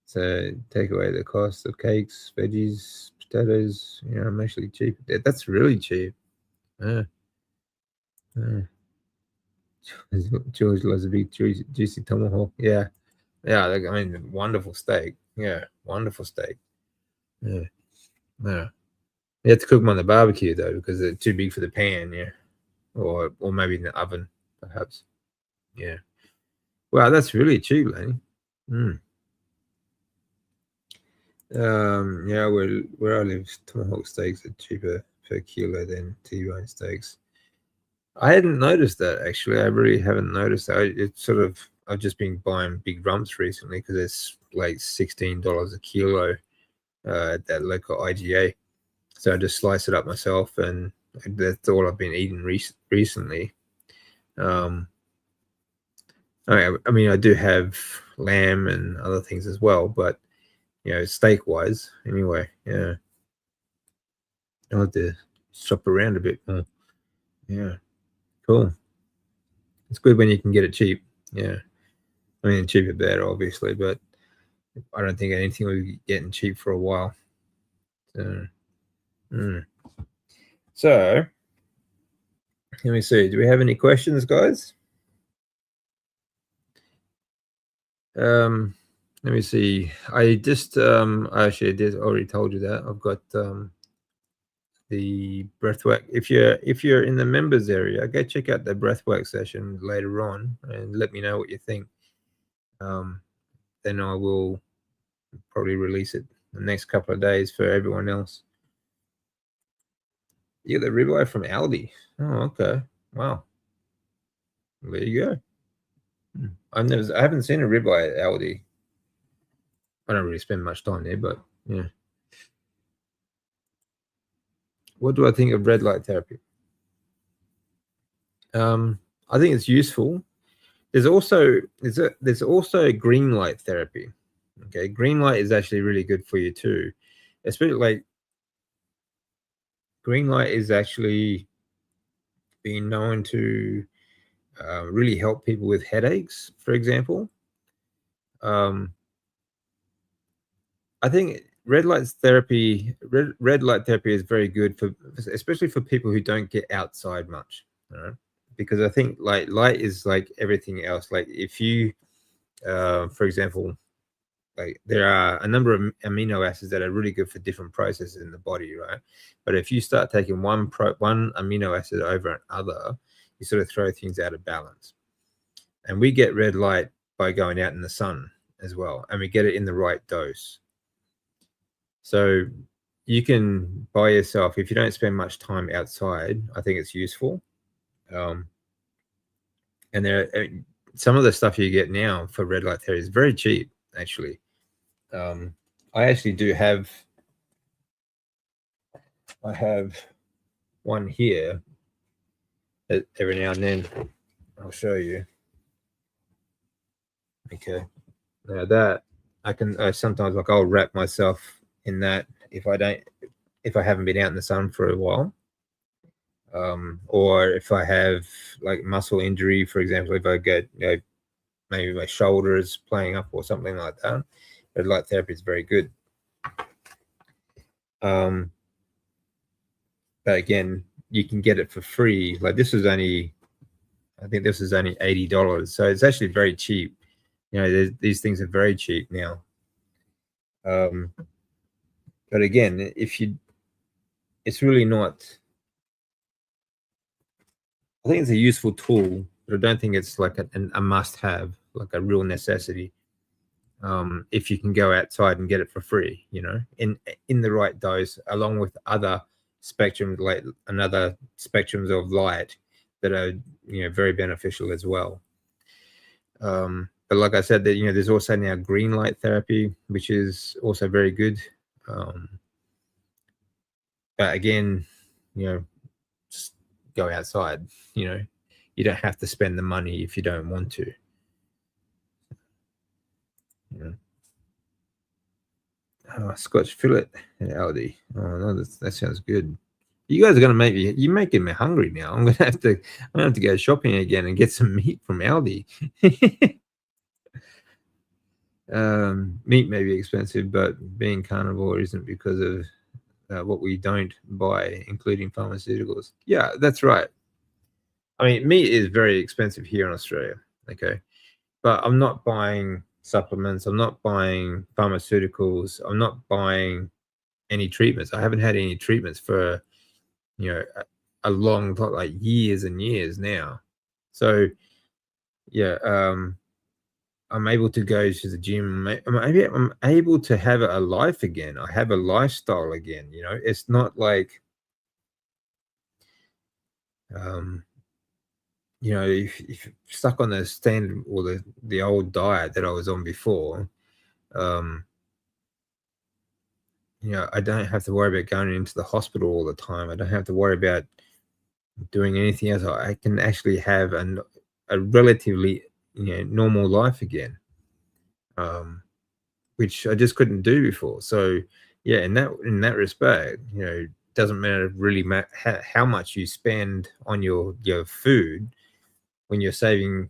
So take away the cost of cakes, veggies, potatoes. You know, I'm actually cheap. That's really cheap. Yeah. Yeah. George loves a big juicy tomahawk. Yeah. Yeah. Like, I mean, wonderful steak. Yeah. Wonderful steak. Yeah. Yeah. You have to cook them on the barbecue though, because they're too big for the pan. Yeah. Or maybe in the oven, perhaps. Yeah. Wow, that's really cheap, Lenny. Mm. Yeah, where I live, tomahawk steaks are cheaper per kilo than T-bone steaks. I hadn't noticed that actually. I really haven't noticed that. It's sort of I've just been buying big rumps recently because it's like $16 a kilo at that local IGA. So I just slice it up myself, and that's all I've been eating recently. Um, I mean, I do have lamb and other things as well, but you know, steak wise, anyway, yeah, I'll have to shop around a bit more. Yeah, cool. It's good when you can get it cheap. Yeah, I mean, cheaper better, obviously, but I don't think anything will be getting cheap for a while. So, mm. So let me see. Do we have any questions, guys? Let me see. I just actually I did already told you that I've got the breathwork. If you're in the members area, go check out the breathwork session later on and let me know what you think. Then I will probably release it the next couple of days for everyone else. You get the ribeye from Aldi. Oh, okay. Wow. There you go. I haven't seen a ribeye at Aldi. I don't really spend much time there, but yeah. What do I think of red light therapy? I think it's useful. There's also green light therapy. Okay, green light is actually really good for you too. Especially like green light is actually being known to really help people with headaches, for example. Um, I think red light therapy is very good for, especially for people who don't get outside much. You know? Because I think like light is like everything else. Like if you, for example, like there are a number of amino acids that are really good for different processes in the body, right? But if you start taking one amino acid over another, you sort of throw things out of balance. And we get red light by going out in the sun as well, and we get it in the right dose. So you can buy yourself, if you don't spend much time outside, I think it's useful. And some of the stuff you get now for red light therapy is very cheap, actually. I actually do have, I have one here that every now and then I'll show you. Okay. Now that I sometimes like I'll wrap myself in that if I haven't been out in the sun for a while. Or if I have like muscle injury, for example, if I get maybe my shoulder is playing up or something like that, red light therapy is very good. But again, you can get it for free. Like I think this is only $80, so it's actually very cheap. You know, these things are very cheap now. But again, it's really not. I think it's a useful tool, but I don't think it's like a must-have, like a real necessity. if you can go outside and get it for free, in the right dose, along with other spectrums, like another spectrums of light that are very beneficial as well. But like I said, that there's also now green light therapy, which is also very good. But again, just go outside. You don't have to spend the money if you don't want to. Scotch fillet and Aldi. Oh no, that sounds good. You guys are gonna you're making me hungry now. I'm gonna have to go shopping again and get some meat from Aldi. Meat may be expensive, but being carnivore isn't because of what we don't buy, including pharmaceuticals. Yeah, that's right. I mean, meat is very expensive here in Australia. Okay, but I'm not buying supplements. I'm not buying pharmaceuticals. I'm not buying any treatments. I haven't had any treatments for a long time, like years and years now. So yeah, I'm able to go to the gym. Maybe I'm able to have a life again. I have a lifestyle again. It's not like um, if you're stuck on the standard or the old diet that I was on before. Um, I don't have to worry about going into the hospital all the time. I don't have to worry about doing anything else. I can actually have a relatively normal life again, which I just couldn't do before. So yeah, in that respect, doesn't matter really how much you spend on your food when you're saving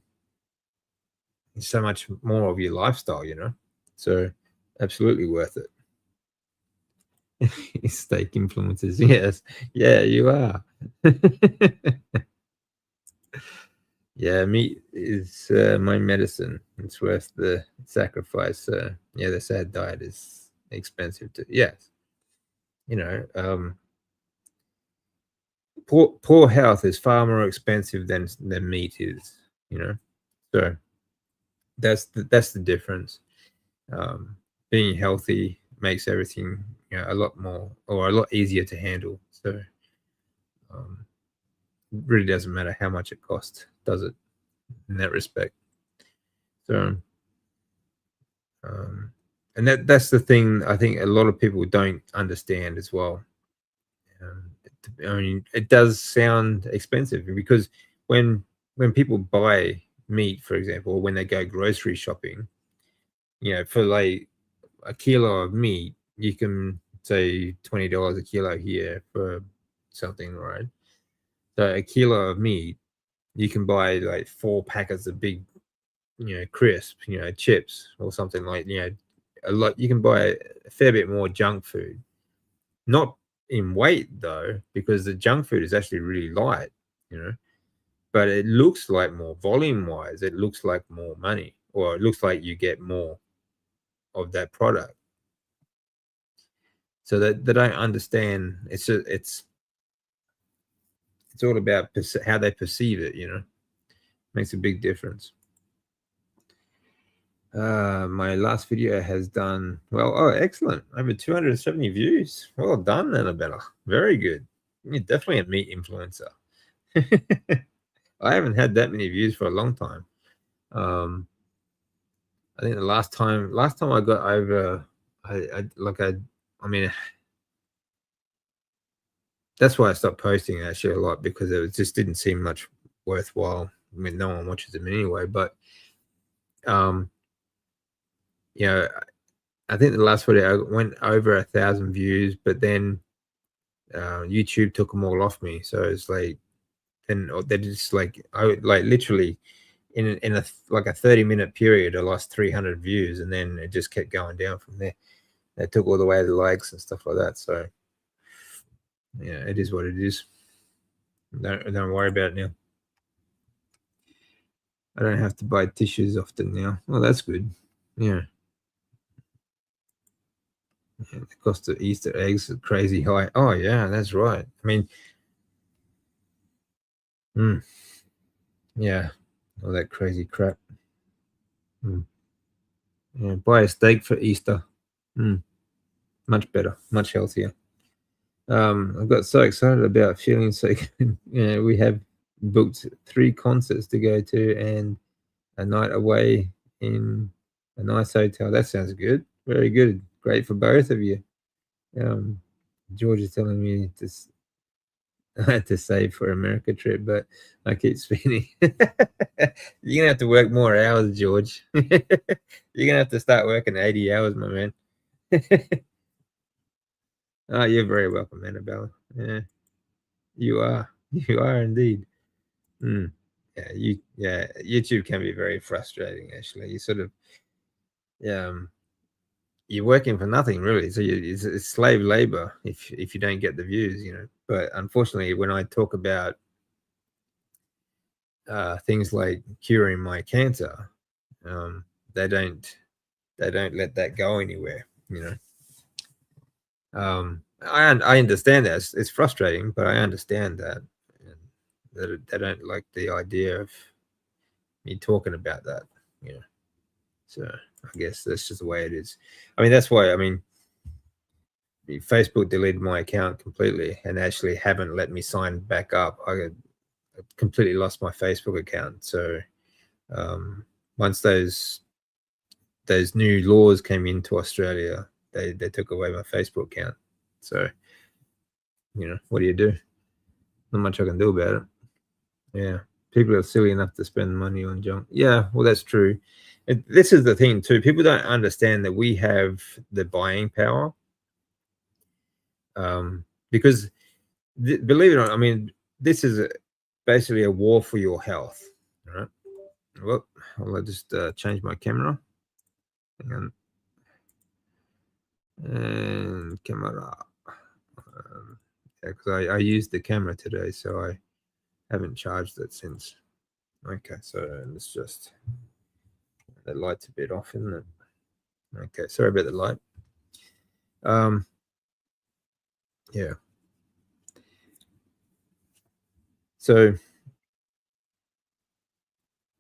so much more of your lifestyle. So absolutely worth it. Steak influences, yes, yeah, you are. Yeah, meat is my medicine. It's worth the sacrifice. Yeah, the sad diet is expensive too. Yes, poor health is far more expensive than meat is. So that's the difference. Um, Being healthy makes everything a lot more or a lot easier to handle. So um, it really doesn't matter how much it costs, does it? In that respect. So Um, and that's the thing I think a lot of people don't understand as well. I mean, it does sound expensive because when when people buy meat, for example, or when they go grocery shopping, for like a kilo of meat, you can say $20 a kilo here for something, right? So a kilo of meat, you can buy like 4 packets of big crisp, chips or something like, a lot. You can buy a fair bit more junk food, not in weight though, because the junk food is actually really light, you know, but it looks like more volume wise, it looks like more money, or it looks like you get more of that product. So that they don't understand. It's all about how they perceive it, makes a big difference. My last video has done well. Oh, excellent. Over 270 views. Well done, Annabella. Very good. You're definitely a meat influencer. I haven't had that many views for a long time. I think the last time I got over, I mean, that's why I stopped posting actually a lot, because it just didn't seem much worthwhile. I mean, no one watches them anyway, but, um, you know, I think the last video I went over 1,000 views, but then YouTube took them all off me. So it's like, then they just like, I would like literally in a like a 30-minute period, I lost 300 views, and then it just kept going down from there. They took all the way the likes and stuff like that. So yeah, it is what it is. Don't worry about it now. I don't have to buy tissues often now. Well, that's good. Yeah. Yeah, the cost of Easter eggs is crazy high. Oh yeah, that's right. I mean, mm, yeah, all that crazy crap. Mm. Yeah, buy a steak for Easter. Mm, much better, much healthier. I got so excited about feeling so good. We have booked 3 concerts to go to and a night away in a nice hotel. That sounds good. Very good. Great for both of you. Um, George is telling me I had to save for America trip, but I keep spending. You're gonna have to work more hours, George. You're gonna have to start working 80 hours, my man. Oh, you're very welcome, Annabella. Yeah, you are. You are indeed. Mm. Yeah, YouTube can be very frustrating actually. You sort of um you're working for nothing really. So it's slave labor if you don't get the views, you know. But unfortunately, when I talk about things like curing my cancer, um, they don't let that go anywhere, you know. I understand that it's frustrating, but I understand that, and that they don't like the idea of me talking about that, you know. So I guess that's just the way it is. I mean, that's why, I mean, Facebook deleted my account completely and actually haven't let me sign back up. I completely lost my Facebook account. So um, once those new laws came into Australia, they took away my Facebook account. So you know, what do you do? Not much I can do about it. Yeah, people are silly enough to spend money on junk. Yeah, well, that's true. This is the thing too. People don't understand that we have the buying power, because believe it or not, I mean, this is basically a war for your health. All right. Well, I'll just change my camera. Hang on. And camera. Yeah, because I used the camera today, so I haven't charged it since. Okay, so let's just, the light's a bit off, isn't it? Okay, sorry about the light. Um, yeah. So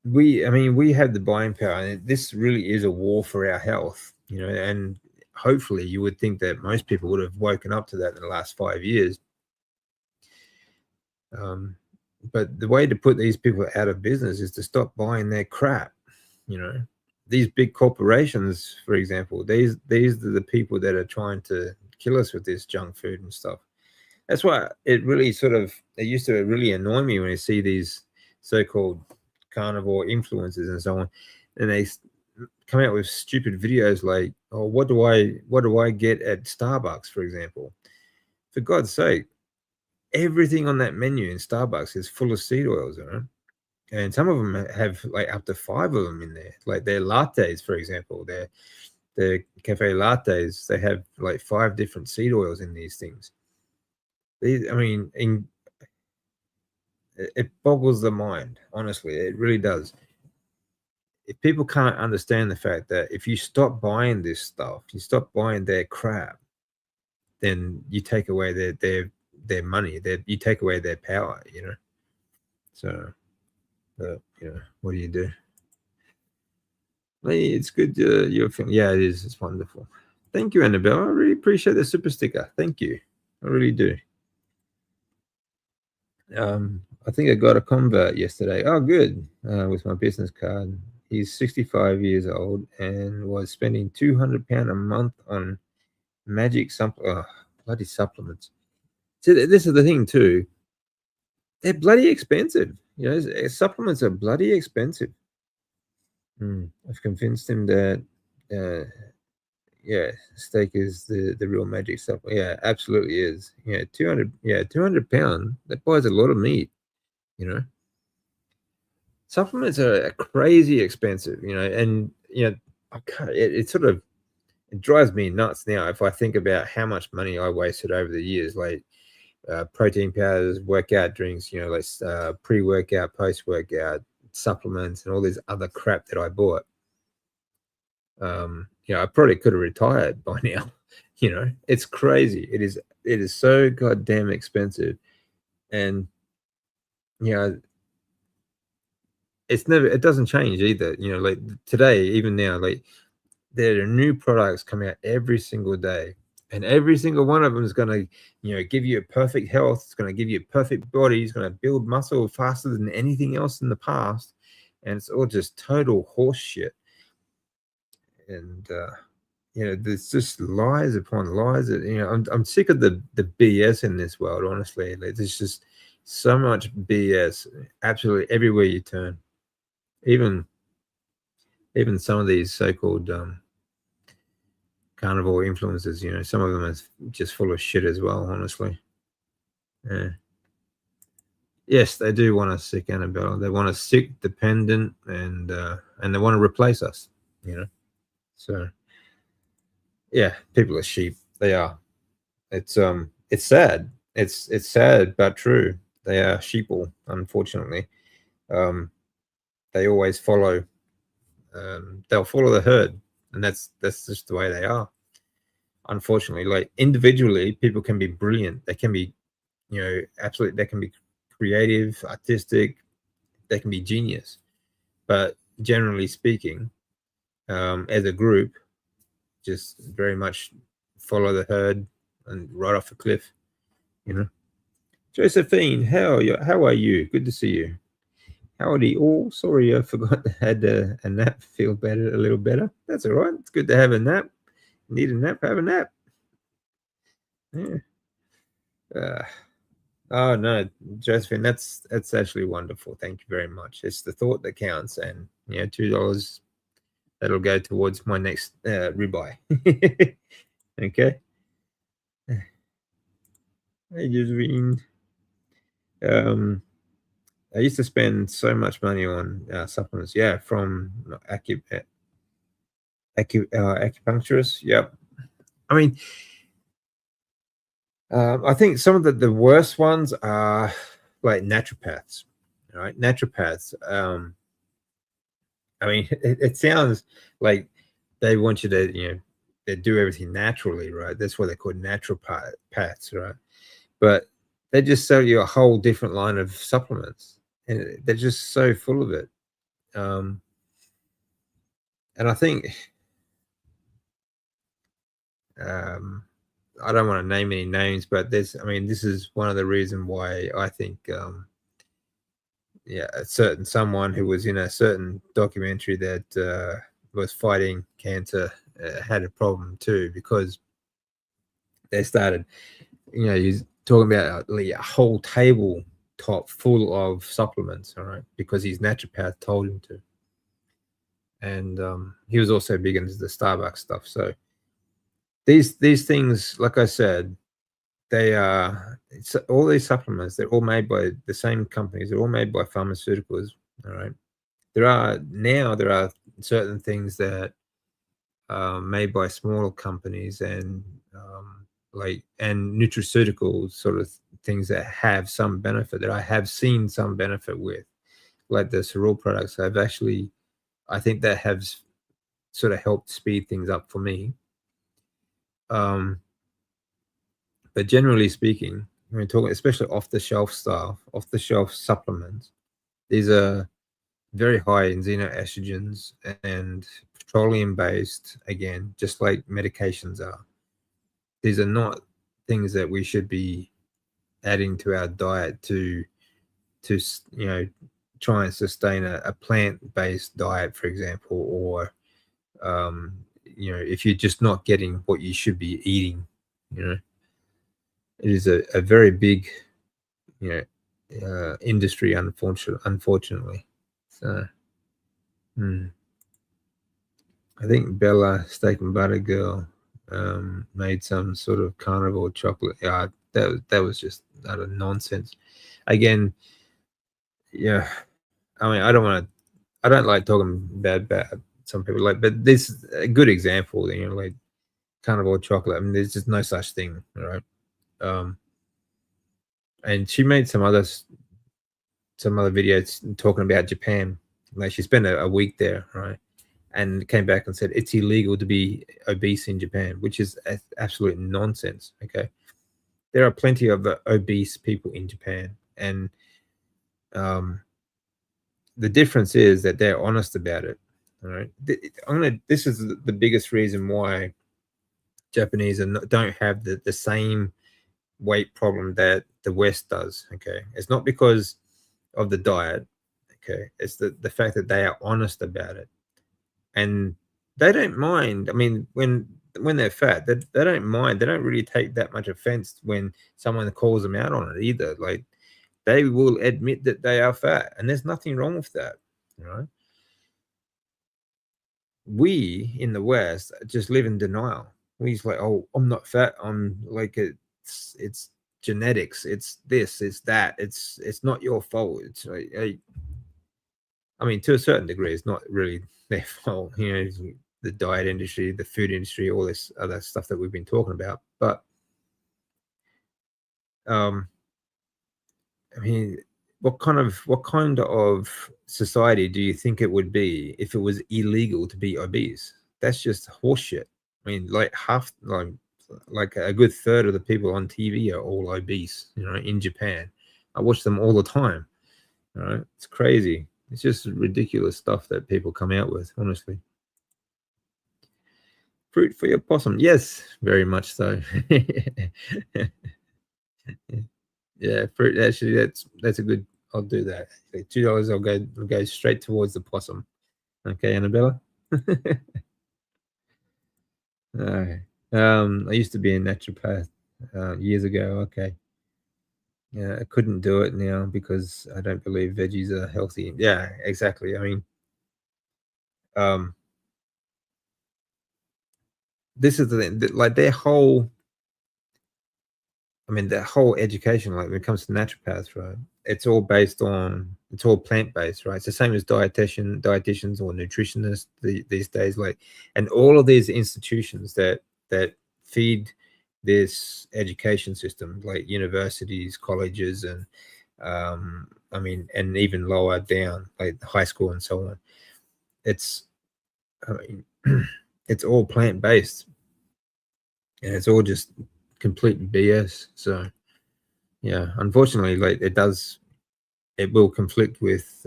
I mean, we have the buying power, and this really is a war for our health, you know. And hopefully, you would think that most people would have woken up to that in the last 5 years. Um, but the way to put these people out of business is to stop buying their crap. You know, these big corporations, for example, these are the people that are trying to kill us with this junk food and stuff. That's why it used to really annoy me when I see these so-called carnivore influencers and so on, and they come out with stupid videos like, "Oh, what do I get at Starbucks, for example?" For God's sake, everything on that menu in Starbucks is full of seed oils, you know? And some of them have like up to 5 of them in there. Like their lattes, for example, their cafe lattes, they have like 5 different seed oils in these things. I mean, it boggles the mind, honestly. It really does. If people can't understand the fact that if you stop buying this stuff, you stop buying their crap, then you take away their money. You take away their power, you know. So, you know, what do you do? Hey, it's good you're feeling. Yeah, it is. It's wonderful. Thank you, Annabelle. I really appreciate the super sticker. Thank you. I really do. I think I got a convert yesterday. Oh, good. With my business card. He's 65 years old and was spending £200 a month on bloody supplements. So this is the thing too. They're bloody expensive. You know, supplements are bloody expensive. I've convinced him that, uh, yeah, steak is the real magic supplement. Yeah, absolutely is. Yeah, 200. Yeah, £200. That buys a lot of meat. You know, supplements are crazy expensive. You know, and you know, I can't, it sort of it drives me nuts now if I think about how much money I wasted over the years, like protein powders, workout drinks. You know, like pre-workout, post-workout supplements, and all this other crap that I bought. You know, I probably could have retired by now. You know, it's crazy. It is so goddamn expensive. And you know, it doesn't change either. You know, like today, even now, like there are new products coming out every single day, and every single one of them is going to, give you a perfect health. It's going to give you a perfect body. It's going to build muscle faster than anything else in the past, and it's all just total horse shit. And there's just lies upon lies. That, I'm sick of the BS in this world. Honestly, there's just so much BS absolutely everywhere you turn. Even some of these so-called carnivore influencers, some of them are just full of shit as well, honestly. Yeah. Yes, they do want us sick, Annabella. They want us sick, dependent, and they want to replace us, So, yeah, people are sheep. They are. It's sad. It's sad but true. They are sheeple, unfortunately. They always follow. They'll follow the herd, and that's just the way they are. Unfortunately, like individually, people can be brilliant. They can be, absolutely. They can be creative, artistic. They can be genius. But generally speaking, as a group, just very much follow the herd and right off a cliff. Josephine, how are you? Good to see you. Howdy all. Sorry, I forgot to add a nap. Feel better, a little better. That's all right. It's good to have a nap. Need a nap, have a nap. Yeah. Oh no, Josephine, that's actually wonderful. Thank you very much. It's the thought that counts, and $2 that'll go towards my next ribeye. Okay. Hey, Josephine. I used to spend so much money on supplements. Yeah, from acupuncturists. Yep. I mean, I think some of the worst ones are like naturopaths. Right, naturopaths. I mean, it sounds like they want you to, they do everything naturally, right? That's why they're called naturopaths, right? But they just sell you a whole different line of supplements, and they're just so full of it. And I think I don't want to name any names, but this is one of the reasons why I think a certain someone who was in a certain documentary that was fighting cancer had a problem too, because they started, he's talking about a whole table top full of supplements, all right, because his naturopath told him to. And he was also big into the Starbucks stuff. So these things, like I said, they are all these supplements. They're all made by the same companies. They're all made by pharmaceuticals. All right. There are certain things that are made by smaller companies and and nutraceutical sort of things that have some benefit, that I have seen some benefit with, like the cereal products. I think that has sort of helped speed things up for me. But generally speaking, when we're talking, especially off the shelf supplements, these are very high in xenoestrogens and petroleum based, again, just like medications are. These are not things that we should be adding to our diet to try and sustain a plant-based diet, for example, or if you're just not getting what you should be eating. It is a very big industry, unfortunately. So I think Bella Steak and Butter Girl made some sort of carnivore chocolate. Yeah, that was just utter nonsense. Again, yeah. I mean, I don't like talking bad some people, like, but this is a good example, like carnivore chocolate. I mean, there's just no such thing, right? And she made some other videos talking about Japan. Like, she spent a week there, right? And came back and said it's illegal to be obese in Japan, which is absolute nonsense. Okay, there are plenty of obese people in Japan, and the difference is that they're honest about it. All right. This is the biggest reason why Japanese don't have the same weight problem that the West does. Okay. It's not because of the diet. Okay. It's the fact that they are honest about it. And they don't mind. I mean, when they're fat, they don't mind. They don't really take that much offense when someone calls them out on it either. Like they will admit that they are fat, and there's nothing wrong with that. Right? We in the West just live in denial. We just like, oh, I'm not fat. I'm like it's genetics. It's this. It's that. It's not your fault. It's like, I mean, to a certain degree, it's not really their fault. You know, the diet industry, the food industry, all this other stuff that we've been talking about. But um, I mean, what kind of society do you think it would be if it was illegal to be obese? That's just horseshit. I mean, like like a good third of the people on TV are all obese. You know, in Japan, I watch them all the time. All right, it's crazy. It's just ridiculous stuff that people come out with. Honestly, fruit for your possum. Yes, very much so. Yeah, fruit. Actually, that's a good. I'll do that. $2. I'll go straight towards the possum. Okay, Annabella. Alright. I used to be a naturopath years ago. Okay. Yeah, I couldn't do it now because I don't believe veggies are healthy. Yeah, exactly. I mean, um, this is the thing. Like their whole I mean, the whole education, like when it comes to naturopaths, right? It's all plant based, right? It's the same as dietitians or nutritionists these days, like, and all of these institutions that feed this education system, like universities, colleges, and I mean, and even lower down, like high school and so on. It's, I mean, it's all plant based, and it's all just complete BS. So yeah, unfortunately, like it will conflict with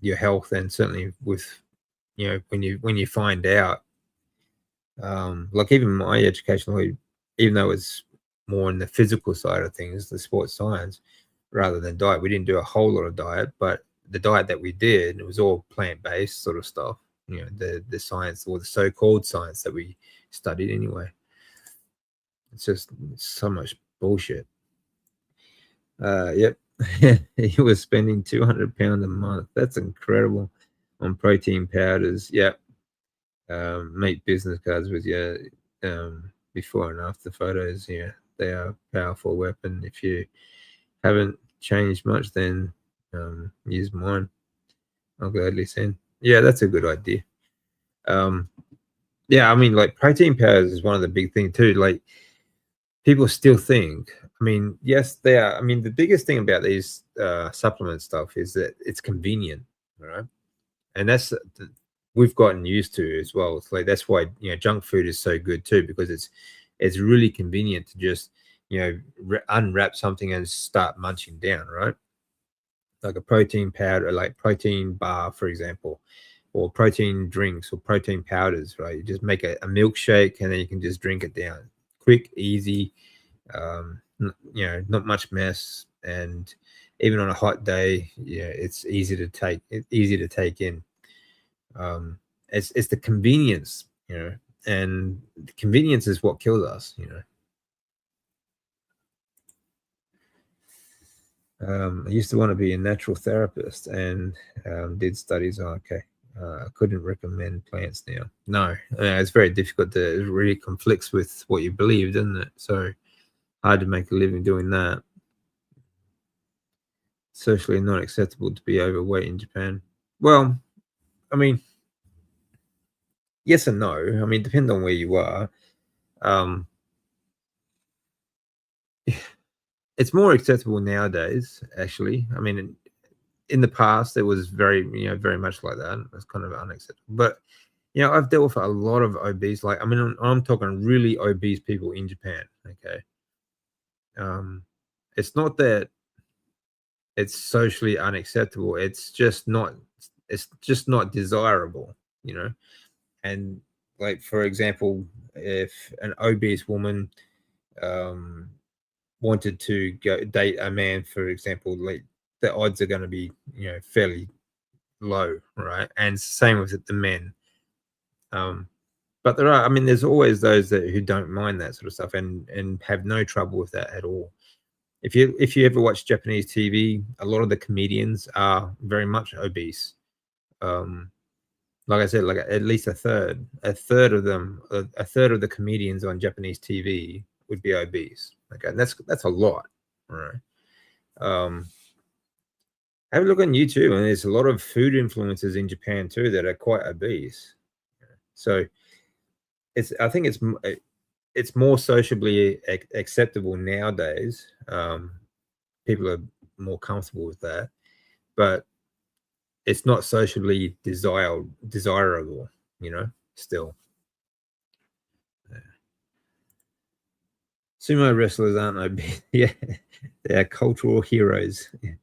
your health, and certainly with when you find out. Like even my education, like, even though it's more in the physical side of things, the sports science, rather than diet, we didn't do a whole lot of diet, but the diet that we did, it was all plant based sort of stuff. You know, the science or the so called science that we studied anyway. It's just so much bullshit. Yep. He was spending £200 a month. That's incredible on protein powders. Yep. Make business cards with your before and after photos. Yeah, they are a powerful weapon. If you haven't changed much, then use mine. I'll gladly send. Yeah, that's a good idea. Um, yeah, I mean, like protein powders is one of the big things too. Like people still think, I mean, yes, they are. I mean, the biggest thing about these supplement stuff is that it's convenient, right? And we've gotten used to as well. It's like that's why junk food is so good too, because it's really convenient to just unwrap something and start munching down, right? Like a protein powder, like protein bar, for example, or protein drinks or protein powders, right? You just make a milkshake and then you can just drink it down, quick, easy, not much mess, and even on a hot day, it's easy to take in. It's the convenience, and the convenience is what kills us. I used to want to be a natural therapist and did studies. Oh, okay. I couldn't recommend plants now. No, it's very difficult. It really conflicts with what you believe, doesn't it? So hard to make a living doing that. Socially not acceptable to be overweight in Japan. Well, I mean, yes and no. I mean, depends on where you are. Um, it's more acceptable nowadays, actually. I mean, in the past, it was very much like that. It's kind of unacceptable. But I've dealt with a lot of obese. Like, I mean, I'm talking really obese people in Japan. Okay, um, it's not that it's socially unacceptable. It's just not. It's just not desirable. you know. And like, for example, if an obese woman um, wanted to go date a man, for example, like the odds are going to be, fairly low, right? And same with the men. But there are, I mean, there's always those who don't mind that sort of stuff and have no trouble with that at all. If you ever watch Japanese TV, a lot of the comedians are very much obese. Um, like I said, like at least a third of them, a third of the comedians on Japanese TV would be obese. Okay, and that's a lot, right? Um, have a look on YouTube, and there's a lot of food influencers in Japan too that are quite obese. So I think it's more sociably acceptable nowadays. People are more comfortable with that, but it's not socially desirable, still. Yeah. Sumo wrestlers aren't obese. Yeah, they're cultural heroes. Yeah.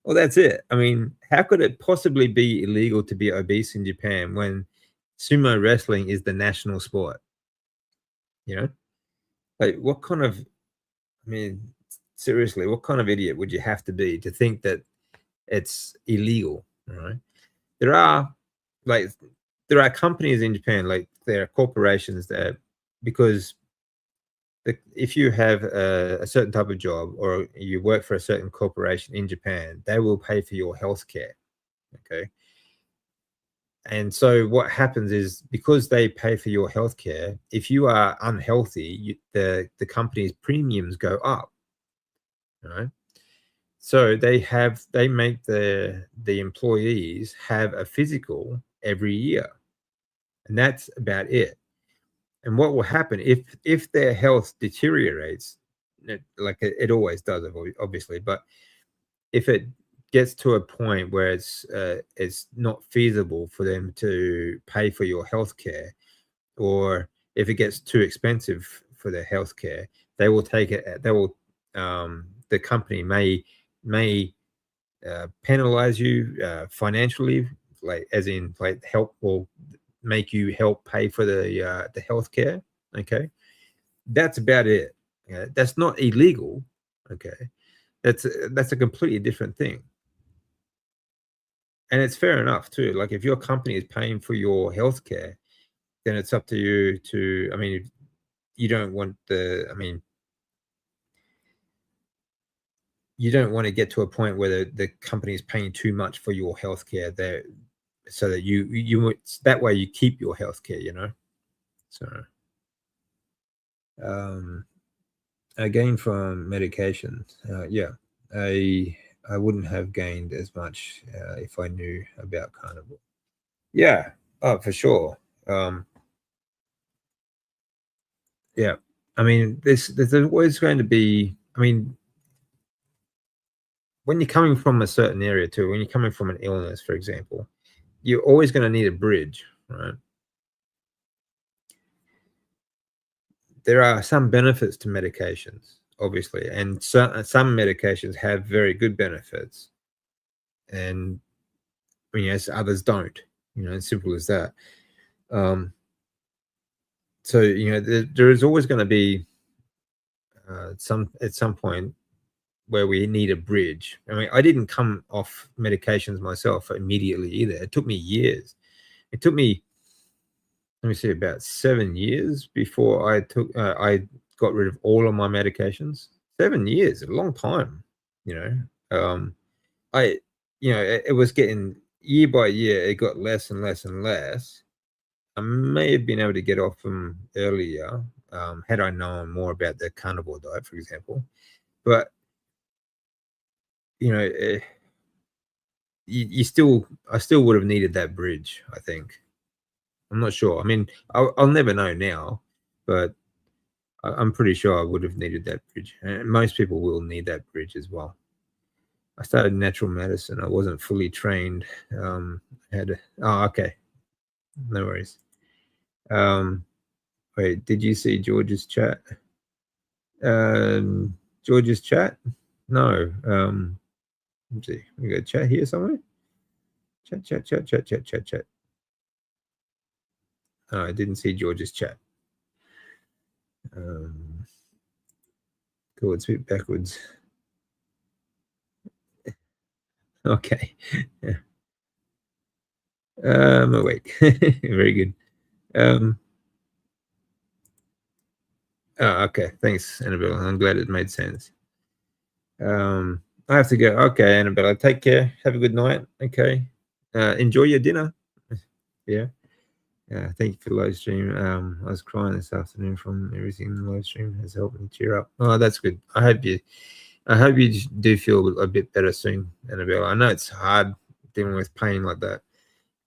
Well, that's it. I mean, how could it possibly be illegal to be obese in Japan when sumo wrestling is the national sport? You know, like what kind of, I mean, seriously, what kind of idiot would you have to be to think that it's illegal, right? There are like there are companies in Japan, like there are corporations that, because if you have a certain type of job or you work for a certain corporation in Japan, they will pay for your health care. Okay. And so what happens is, because they pay for your health care, if you are unhealthy, the company's premiums go up. Right. So they make the employees have a physical every year, and that's about it. And what will happen if their health deteriorates, like it always does, obviously, but if it gets to a point where it's not feasible for them to pay for your health care, or if it gets too expensive for their health care, they will take it. The company may penalize you financially, like as in like help or make you help pay for the healthcare. Okay, that's about it. Yeah, that's not illegal. Okay, that's a completely different thing, and it's fair enough too. Like if your company is paying for your healthcare, then it's up to you to. I mean, you don't want the. I mean, you don't want to get to a point where the company is paying too much for your healthcare there, so that that way you keep your healthcare. So um, I gained from medication. Yeah, I wouldn't have gained as much if I knew about carnivore. Yeah, oh for sure. Yeah, I mean, there's always going to be. I mean, when you're coming from a certain area too, when you're coming from an illness, for example, you're always going to need a bridge, right? There are some benefits to medications, obviously, and some medications have very good benefits, and yes, others don't. As simple as that. Um, so there is always going to be some at some point where we need a bridge. I mean, I didn't come off medications myself immediately either. It took me years. It took me, let me see, about 7 years before I got rid of all of my medications. 7 years, a long time. You know, um, I, it was getting, year by year, it got less and less and less. I may have been able to get off them earlier, had I known more about the carnivore diet, for example. But you know, I still would have needed that bridge. I think. I'm not sure. I mean, I'll never know now, but I'm pretty sure I would have needed that bridge. And most people will need that bridge as well. I started natural medicine. I wasn't fully trained. Okay, no worries. Wait, did you see George's chat? George's chat? No. Let's see. We got chat here somewhere. Chat. I didn't see George's chat. Cool, it's a bit backwards. Okay. Yeah. Awake. Very good. Okay. Thanks, Annabelle. I'm glad it made sense. I have to go. Okay, Annabella, take care. Have a good night. Okay. Enjoy your dinner. Yeah. Thank you for the live stream. I was crying this afternoon from everything in the live stream has helped me cheer up. Oh, that's good. I hope you do feel a bit better soon, Annabella. I know it's hard dealing with pain like that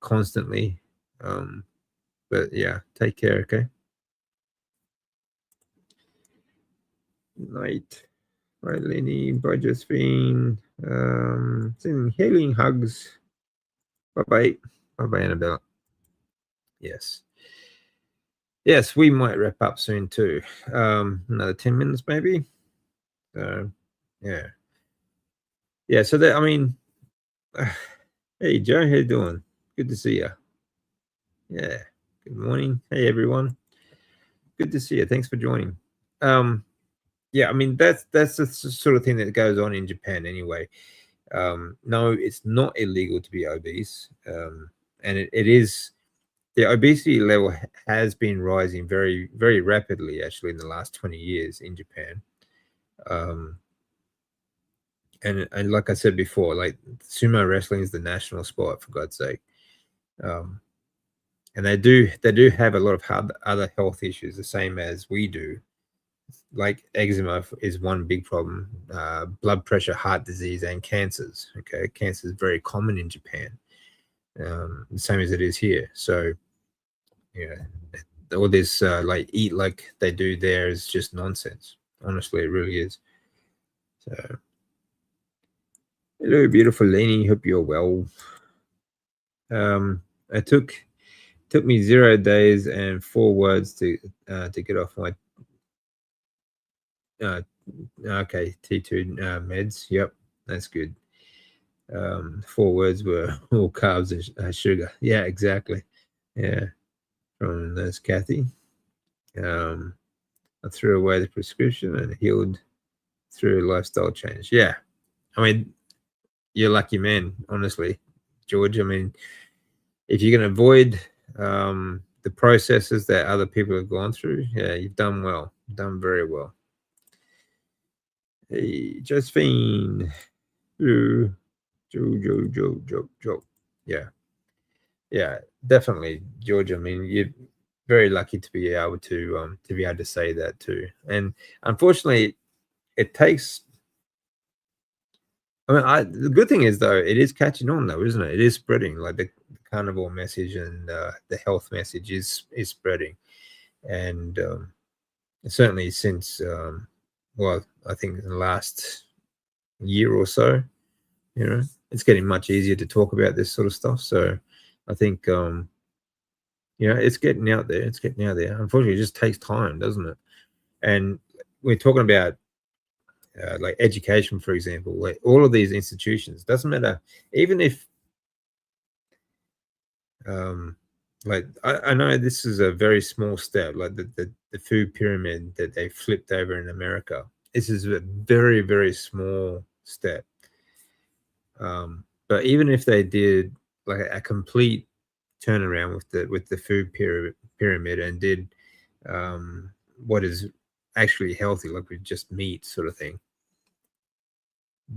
constantly. But yeah, take care, okay? Night. Bye, Lenny. Bye, Josephine. Sending healing hugs. Bye-bye. Bye-bye, Annabella. Yes. Yes, we might wrap up soon too. Another 10 minutes maybe. So yeah. Yeah, so that I mean hey Joe, how you doing? Good to see you. Yeah. Good morning. Hey everyone. Good to see you. Thanks for joining. Yeah, I mean that's the sort of thing that goes on in Japan anyway. No, it's not illegal to be obese. And it is the obesity level has been rising very, very rapidly actually in the last 20 years in Japan. And like I said before, like sumo wrestling is the national sport for God's sake. And they do have a lot of other health issues, the same as we do. Like eczema is one big problem, blood pressure, heart disease, and cancers. Okay, cancer is very common in Japan, the same as it is here. So, yeah, all this like eat like they do there is just nonsense. Honestly, it really is. So, hello, beautiful Lenny. Hope you're well. It took me 0 days and 4 words to get off my okay T2 meds. Yep, that's good. 4 words were all carbs and sugar. Yeah, exactly. Yeah, from Nurse Kathy. I threw away the prescription and healed through a lifestyle change. Yeah, I mean, you're lucky man, honestly, George. I mean, if you can avoid the processes that other people have gone through, yeah, you've done well, done very well. Hey, Josephine. Joe. Yeah. Yeah, definitely, George. I mean, you're very lucky to be able to say that too. And unfortunately, it takes. I mean, the good thing is though, it is catching on though, isn't it? It is spreading. Like the carnivore message and the health message is spreading, and certainly since well, I think in the last year or so, it's getting much easier to talk about this sort of stuff. So I think it's getting out there. It's getting out there. Unfortunately, it just takes time, doesn't it? And we're talking about like education, for example, like all of these institutions. Doesn't matter, even if like I know this is a very small step, like the food pyramid that they flipped over in America. This is a very, very small step. But even if they did like a complete turnaround with the food pyramid and did what is actually healthy, like with just meat sort of thing,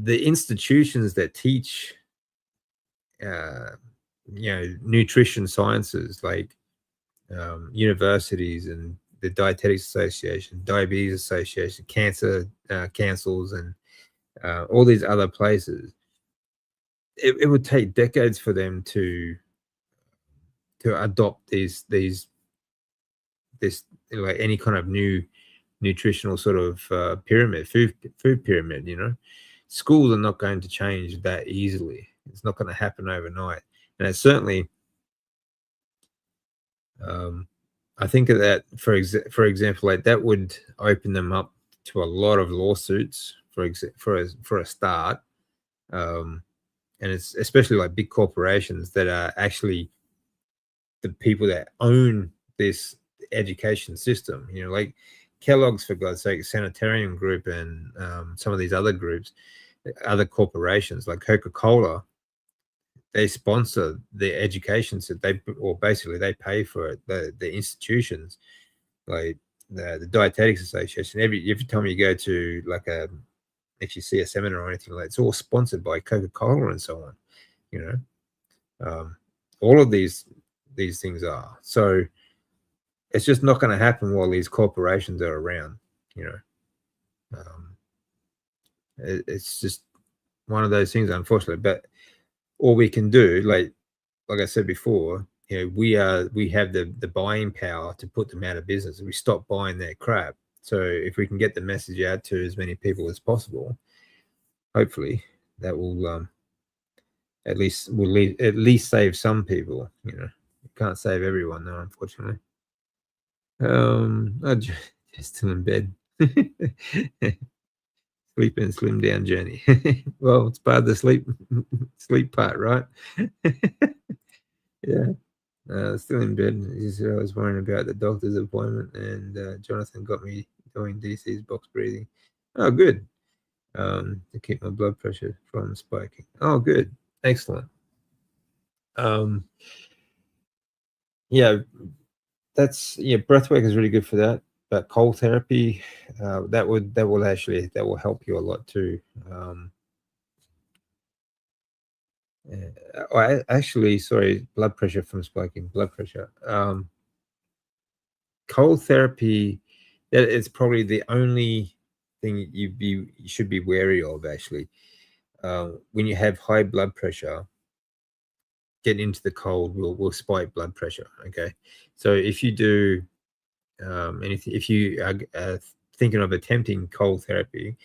the institutions that teach nutrition sciences, like universities and the Dietetics Association, Diabetes Association, cancer councils, and all these other places, it would take decades for them to adopt this like any kind of new nutritional sort of food pyramid. Schools are not going to change that easily. It's not going to happen overnight, and it's certainly I think that for example, like that would open them up to a lot of lawsuits for a start. And it's especially like big corporations that are actually the people that own this education system. Like Kellogg's, for God's sake, Sanitarium Group, and some of these other groups, other corporations like Coca-Cola, they sponsor the education, so basically they pay for it. The institutions, like the Dietetics Association, every time you go to if you see a seminar or anything like that, it's all sponsored by Coca-Cola and so on. All of these things are. So it's just not going to happen while these corporations are around. It's just one of those things, unfortunately. But all we can do, like I said before, we have the buying power to put them out of business. We stop buying their crap. So if we can get the message out to as many people as possible, hopefully that will at least save some people. You can't save everyone though, unfortunately. I'm just still in bed. Sleep and slim down journey. Well, it's part of the sleep part, right? Yeah. Still in bed. I was worrying about the doctor's appointment, and Jonathan got me doing DC's box breathing. Oh, good. To keep my blood pressure from spiking. Oh, good. Excellent. Yeah, breathwork is really good for that. But cold therapy, that will help you a lot too. Sorry, blood pressure from spiking blood pressure. Cold therapy, that is probably the only thing you should be wary of, actually. When you have high blood pressure, getting into the cold will spike blood pressure. Okay, so if you do anything, if you are thinking of attempting cold therapy,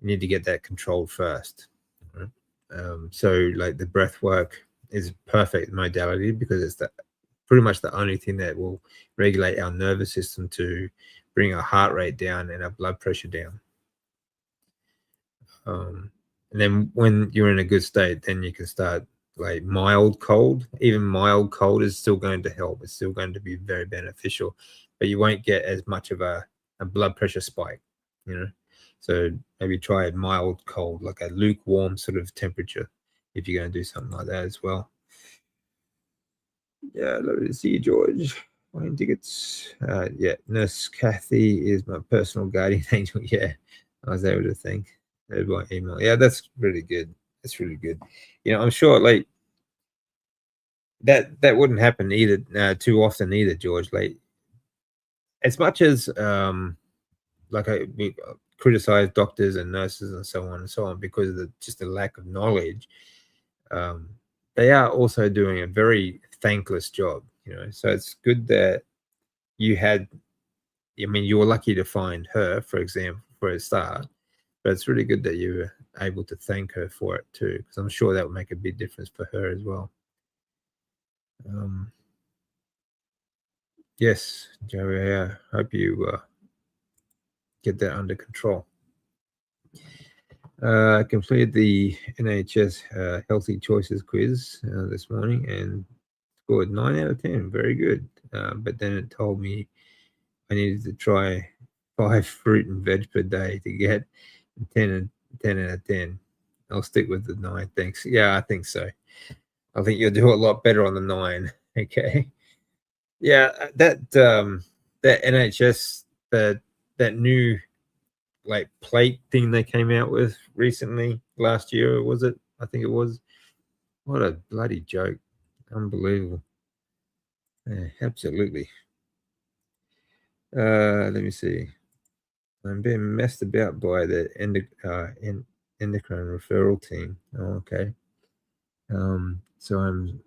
you need to get that controlled first. Right? So like the breath work is perfect modality because it's pretty much the only thing that will regulate our nervous system to bring our heart rate down and our blood pressure down. And then when you're in a good state, then you can start like mild cold. Even mild cold is still going to help. It's still going to be very beneficial, but you won't get as much of a blood pressure spike, So maybe try a mild cold, like a lukewarm sort of temperature, if you're going to do something like that as well. Yeah, lovely to see you, George. Buying tickets. Yeah, Nurse Kathy is my personal guardian angel. Yeah, I was able to think. There's my email. Yeah, that's really good. That's really good. I'm sure like that wouldn't happen either too often either, George. Like as much as we criticize doctors and nurses and so on because of just the lack of knowledge. They are also doing a very thankless job, so it's good that you were lucky to find her, for example, for a start, but it's really good that you were able to thank her for it too, because I'm sure that would make a big difference for her as well. Yes, Joey, I hope you get that under control. I completed the NHS Healthy Choices quiz this morning and scored 9 out of 10. Very good. But then it told me I needed to try 5 fruit and veg per day to get 10 out of 10. I'll stick with the 9. Thanks. Yeah, I think so. I think you'll do a lot better on the 9. Okay. Yeah, that NHS, that new like plate thing they came out with recently last year, was it? I think it was. What a bloody joke. Unbelievable. Yeah, absolutely. Let me see. I'm being messed about by the endocrine referral team. Oh, okay. So I'm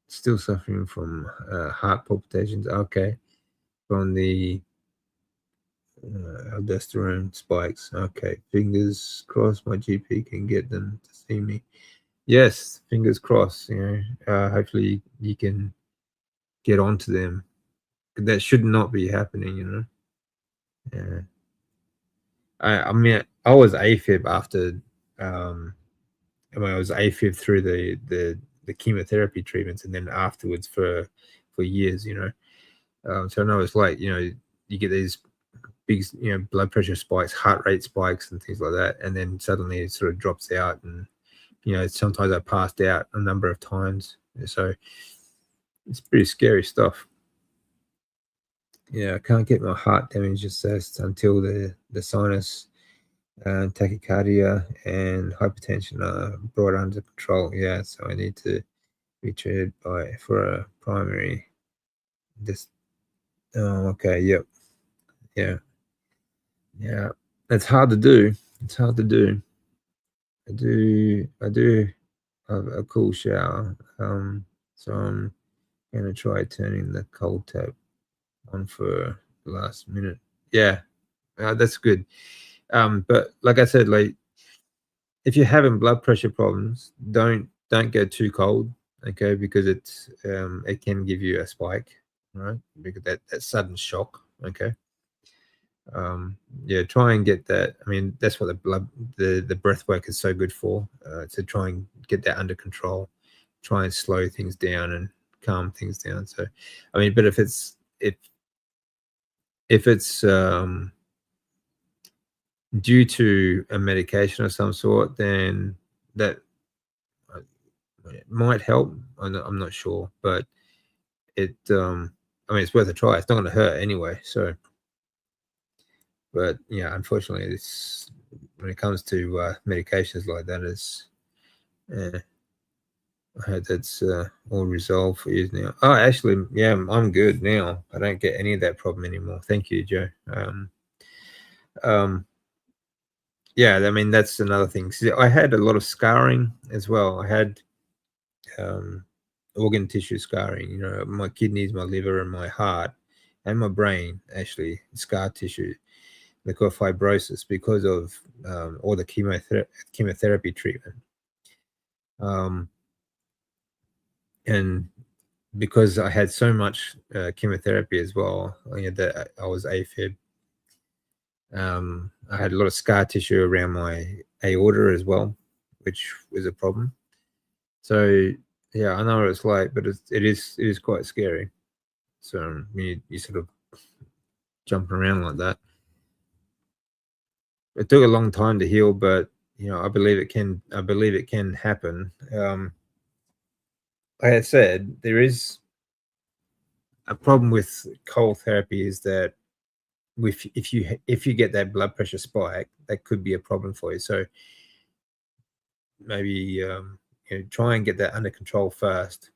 still suffering from heart palpitations. Okay. From the aldosterone spikes. Okay. Fingers crossed my GP can get them to see me. Yes, fingers crossed. Hopefully you can get onto them. That should not be happening. Yeah. I mean, I was AFib after. I was AFib through the chemotherapy treatments, and then afterwards for years. So I know it's like, you get these big, blood pressure spikes, heart rate spikes, and things like that, and then suddenly it sort of drops out, and sometimes I passed out a number of times. So it's pretty scary stuff. Yeah, I can't get my heart damage assessed until the sinus tachycardia and hypertension are brought under control. Yeah, so I need to be treated for a primary. This. Oh, okay. Yep. Yeah. Yeah. It's hard to do. It's hard to do. I do have a cool shower. So I'm gonna try turning the cold tap on for the last minute. Yeah, that's good. But like I said, like if you're having blood pressure problems, don't go too cold, okay? Because it can give you a spike, right? Because that sudden shock, okay? Yeah, try and get that. I mean, that's what the breath work is so good for, to try and get that under control, try and slow things down and calm things down. So, I mean, but if it's due to a medication of some sort, then that uh, it might help. I'm not sure, but I mean, it's worth a try. It's not going to hurt anyway. So, but yeah, unfortunately, it's when it comes to medications like that, uh, I hope that's all resolved for you now. Oh, actually, yeah, I'm good now. I don't get any of that problem anymore. Thank you, Joe. Um, yeah, I mean, that's another thing. See, I had a lot of scarring as well. I had um, organ tissue scarring, my kidneys, my liver, and my heart, and my brain, actually, scar tissue. They call fibrosis because of all the chemotherapy treatment. And because I had so much chemotherapy as well, that I was AFib. I had a lot of scar tissue around my aorta as well, which was a problem. So yeah, I know what it's like, but it is quite scary. So you sort of jumping around like that. It took a long time to heal, but I believe it can. I believe it can happen. Like I said, there is a problem with cold therapy is that if you get that blood pressure spike, that could be a problem for you. So maybe try and get that under control first,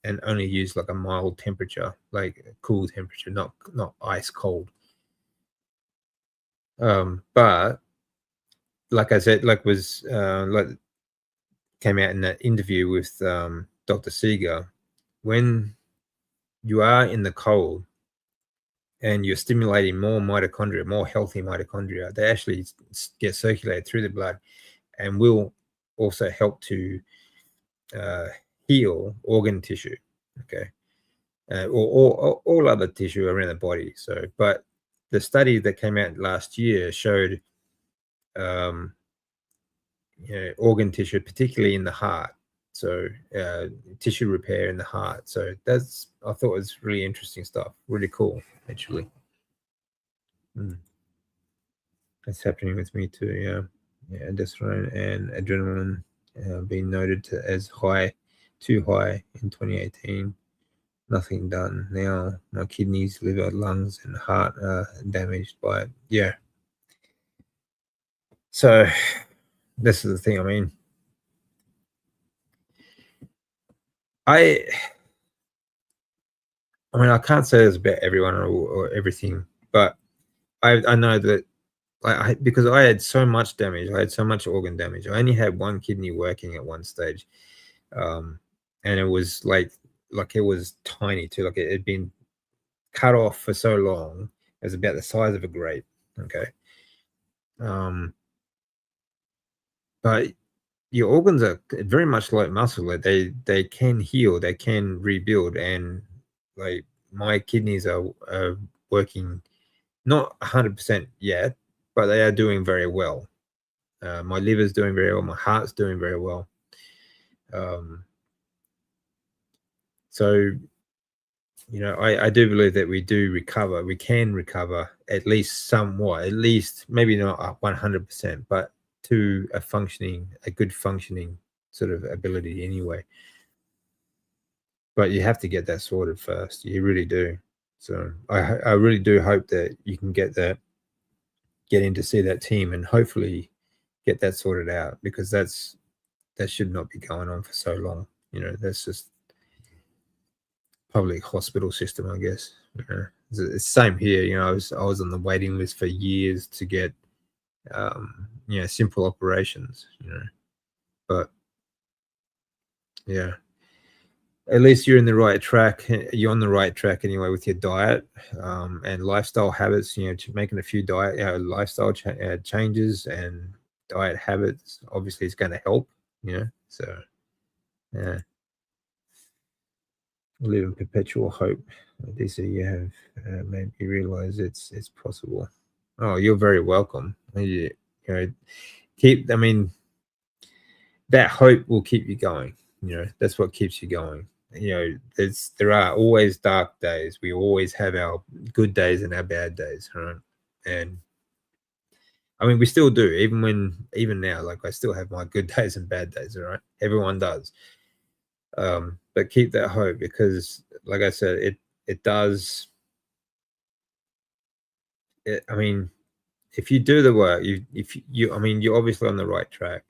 and only use like a mild temperature, like a cool temperature, not ice cold. But like I said, like came out in that interview with Dr. Seeger, when you are in the cold and you're stimulating more mitochondria, more healthy mitochondria, they actually get circulated through the blood and will also help to uh, heal organ tissue, okay, or all other tissue around the body. So, but the study that came out last year showed um, organ tissue, particularly in the heart. So tissue repair in the heart. So I thought it was really interesting stuff. Really cool, actually. That's happening with me too. Yeah, aldosterone and adrenaline being noted as too high in 2018. Nothing done. Now my kidneys, liver, lungs, and heart are damaged by it. Yeah. So this is the thing. I mean, I I can't say this about everyone or everything, but I know that because I had so much damage, I had so much organ damage. I only had one kidney working at one stage, and it was like it was tiny too. Like it had been cut off for so long, it was about the size of a grape. Okay, um, but your organs are very much like muscle. Like they can heal, they can rebuild, and like my kidneys are working not 100% yet, but they are doing very well. My liver's doing very well. My heart's doing very well. Um, so you know, I do believe that we do recover. We can recover at least somewhat, at least maybe not 100%, but to a good functioning sort of ability anyway. But you have to get that sorted first. You really do. So I really do hope that you can get in to see that team and hopefully get that sorted out, because that should not be going on for so long. You know, that's just public hospital system, I guess. You know, it's the same here. You know, I was on the waiting list for years to get you know, simple operations. You know, but yeah, at least you're in the right track. You're on the right track anyway with your diet and lifestyle habits. You know, making a few lifestyle changes and diet habits obviously is going to help. You know, so yeah, live in perpetual hope. DC, you have made me realize it's possible. Oh, you're very welcome. You know, keep. I mean, that hope will keep you going. You know, that's what keeps you going. You know, there are always dark days. We always have our good days and our bad days, right? And I mean, we still do, even now. Like, I still have my good days and bad days. All right, everyone does. But keep that hope, because, like I said, it does. I mean, if you do the work, I mean, you're obviously on the right track.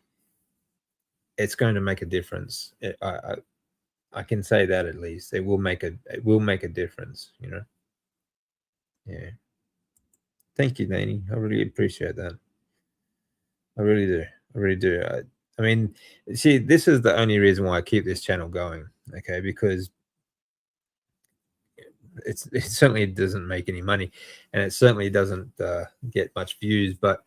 It's going to make a difference. I can say that at least it will make a difference. You know. Yeah. Thank you, Danny. I really appreciate that. I really do. I really do. I mean, see, this is the only reason why I keep this channel going. Okay, because it certainly doesn't make any money, and it certainly doesn't get much views. But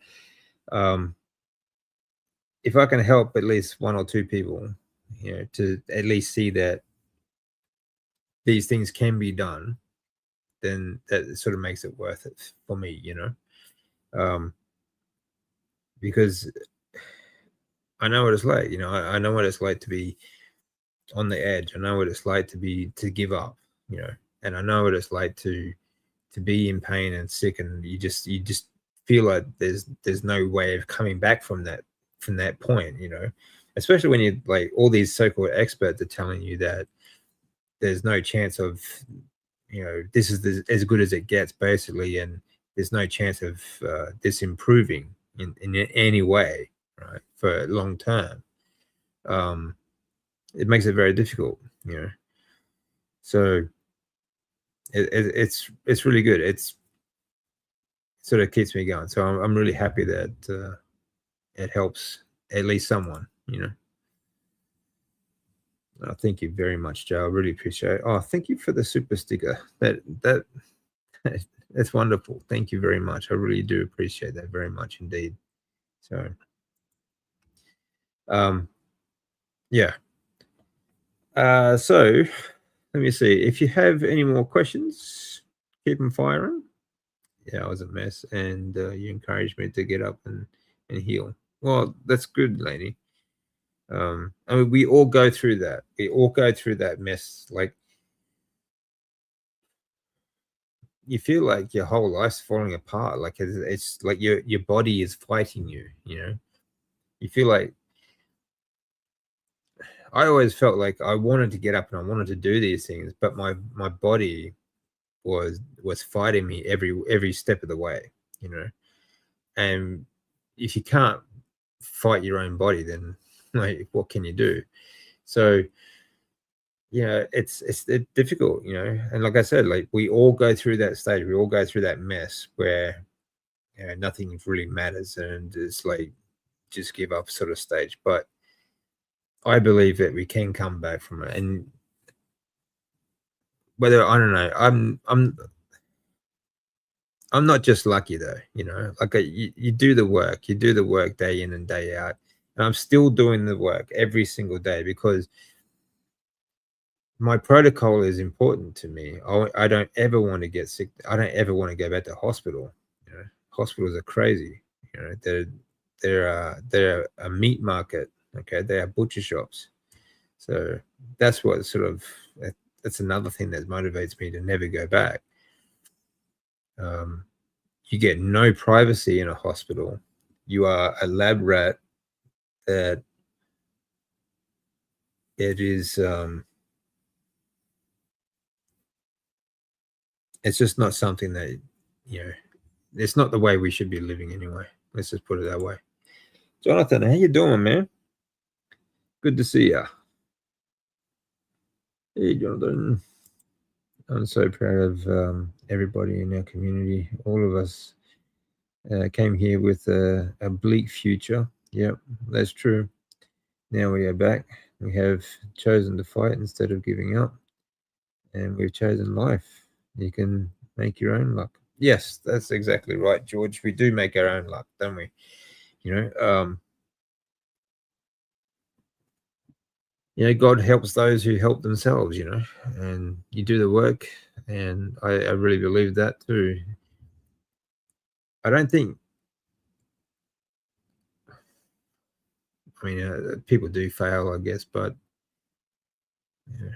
if I can help at least one or two people, you know, to at least see that these things can be done, then that sort of makes it worth it for me, you know. Because I know what it's like, you know. I know what it's like to be on the edge. I know what it's like to give up, you know, and I know what it's like to be in pain and sick, and you just feel like there's no way of coming back from that point, you know. Especially when you, like, all these so-called experts are telling you that there's no chance of, you know, this is as good as it gets, basically, and there's no chance of this improving in any way, right, for long term. It makes it very difficult, you know. So it's really good. It sort of keeps me going. So I'm really happy that it helps at least someone, you know. Thank you very much, Joe. I really appreciate it. Oh, thank you for the super sticker. That's wonderful. Thank you very much. I really do appreciate that very much indeed. So, yeah. So let me see. If you have any more questions, keep them firing. Yeah, I was a mess, and you encouraged me to get up and heal. Well, that's good, lady. I mean, we all go through that. We all go through that mess. Like, you feel like your whole life's falling apart. Like, it's like your body is fighting you. You know, you feel like, I always felt like I wanted to get up and I wanted to do these things, but my body was fighting me every step of the way. You know, and if you can't fight your own body, then, like, what can you do? So, yeah, it's difficult, you know. And like I said, like, we all go through that stage. We all go through that mess where, you know, nothing really matters, and it's like, just give up sort of stage. But I believe that we can come back from it. And whether, I don't know, I'm not just lucky though, you know. Like, you do the work, day in and day out, and I'm still doing the work every single day, because my protocol is important to me. I don't ever want to get sick. I don't ever want to go back to hospital. You know, hospitals are crazy. You know, they're a meat market. Okay, they are butcher shops. So that's what sort of that's another thing that motivates me to never go back. You get no privacy in a hospital. You are a lab rat that it is it's just not something that, you know, it's not the way we should be living anyway. Let's just put it that way. Jonathan, how you doing, man? Good to see you. Hey, Jonathan. I'm so proud of everybody in our community. All of us came here with a bleak future. Yep, that's true. Now we are back. We have chosen to fight instead of giving up, and we've chosen life. You can make your own luck. Yes, that's exactly right, George. We do make our own luck, don't we? You know, God helps those who help themselves, and you do the work. And I really believe that too. I don't think, people do fail, I guess, but yeah,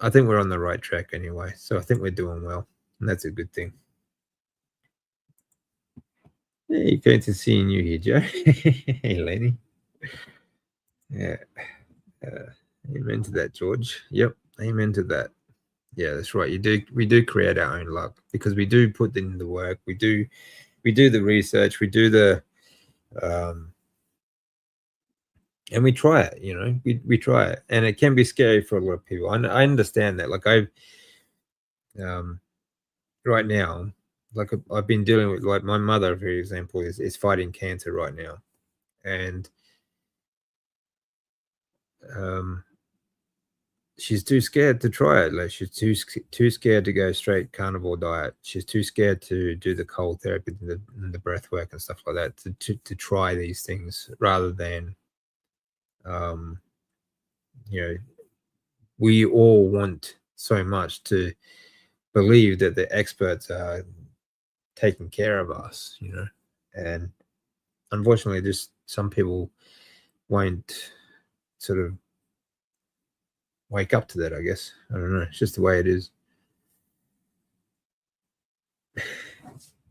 I think we're on the right track anyway. So I think we're doing well, and that's a good thing. Hey, great to seeing you here, Joe. Hey, Lenny. Yeah. Amen to that, George. Yep. Amen to that. Yeah, that's right. We do create our own luck because we do put in the work. We do the research. We do the and we try it. We try it, and it can be scary for a lot of people. I understand that. Like right now, like I've been dealing with, like, my mother, for example, is fighting cancer right now, and she's too scared to try it. Like, she's too scared to go straight carnivore diet. She's too scared to do the cold therapy, the breath work and stuff like that, to try these things rather than, um, we all want so much to believe that the experts are taking care of us, and unfortunately, just some people won't sort of wake up to that, I guess. I don't know. It's just the way it is.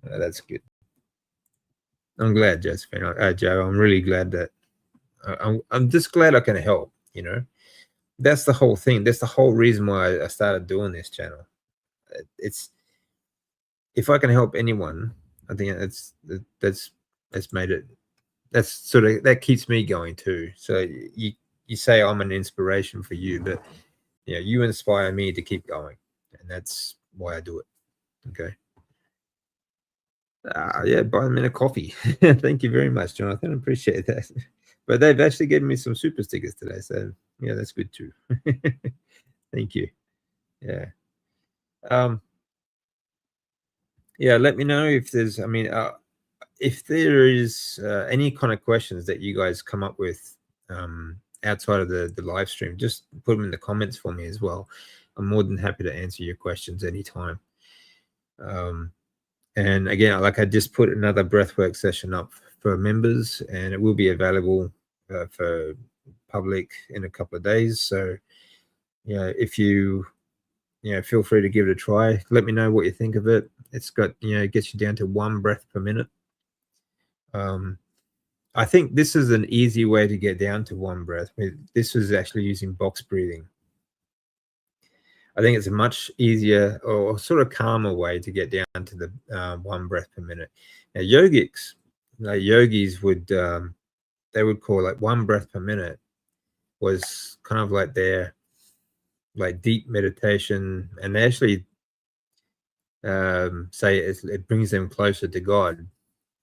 That's good. I'm glad, Josephine. Joe, I'm really glad that I'm just glad I can help. That's the whole thing. That's the whole reason why I started doing this channel. It's if I can help anyone, I think that's made it. That's sort of that keeps me going too. So you say I'm an inspiration for you, but you inspire me to keep going, and that's why I do it. Okay. Yeah, buy them in a coffee. Thank you very much, Jonathan. I appreciate that. But they've actually given me some super stickers today, so yeah, that's good too. Thank you. Yeah. Yeah, let me know if there's, if there is any kind of questions that you guys come up with outside of the live stream, just put them in the comments for me as well. I'm more than happy to answer your questions anytime. And again, like, I just put another breathwork session up for members, and it will be available for public in a couple of days. So, if you feel free to give it a try. Let me know what you think of it. It's got, it gets you down to 1 breath per minute. I think this is an easy way to get down to 1 breath. This was actually using box breathing. I think it's a much easier or sort of calmer way to get down to the 1 breath per minute. Now, yogis would they would call, like, 1 breath per minute was kind of like their, like, deep meditation, and they actually say it brings them closer to God,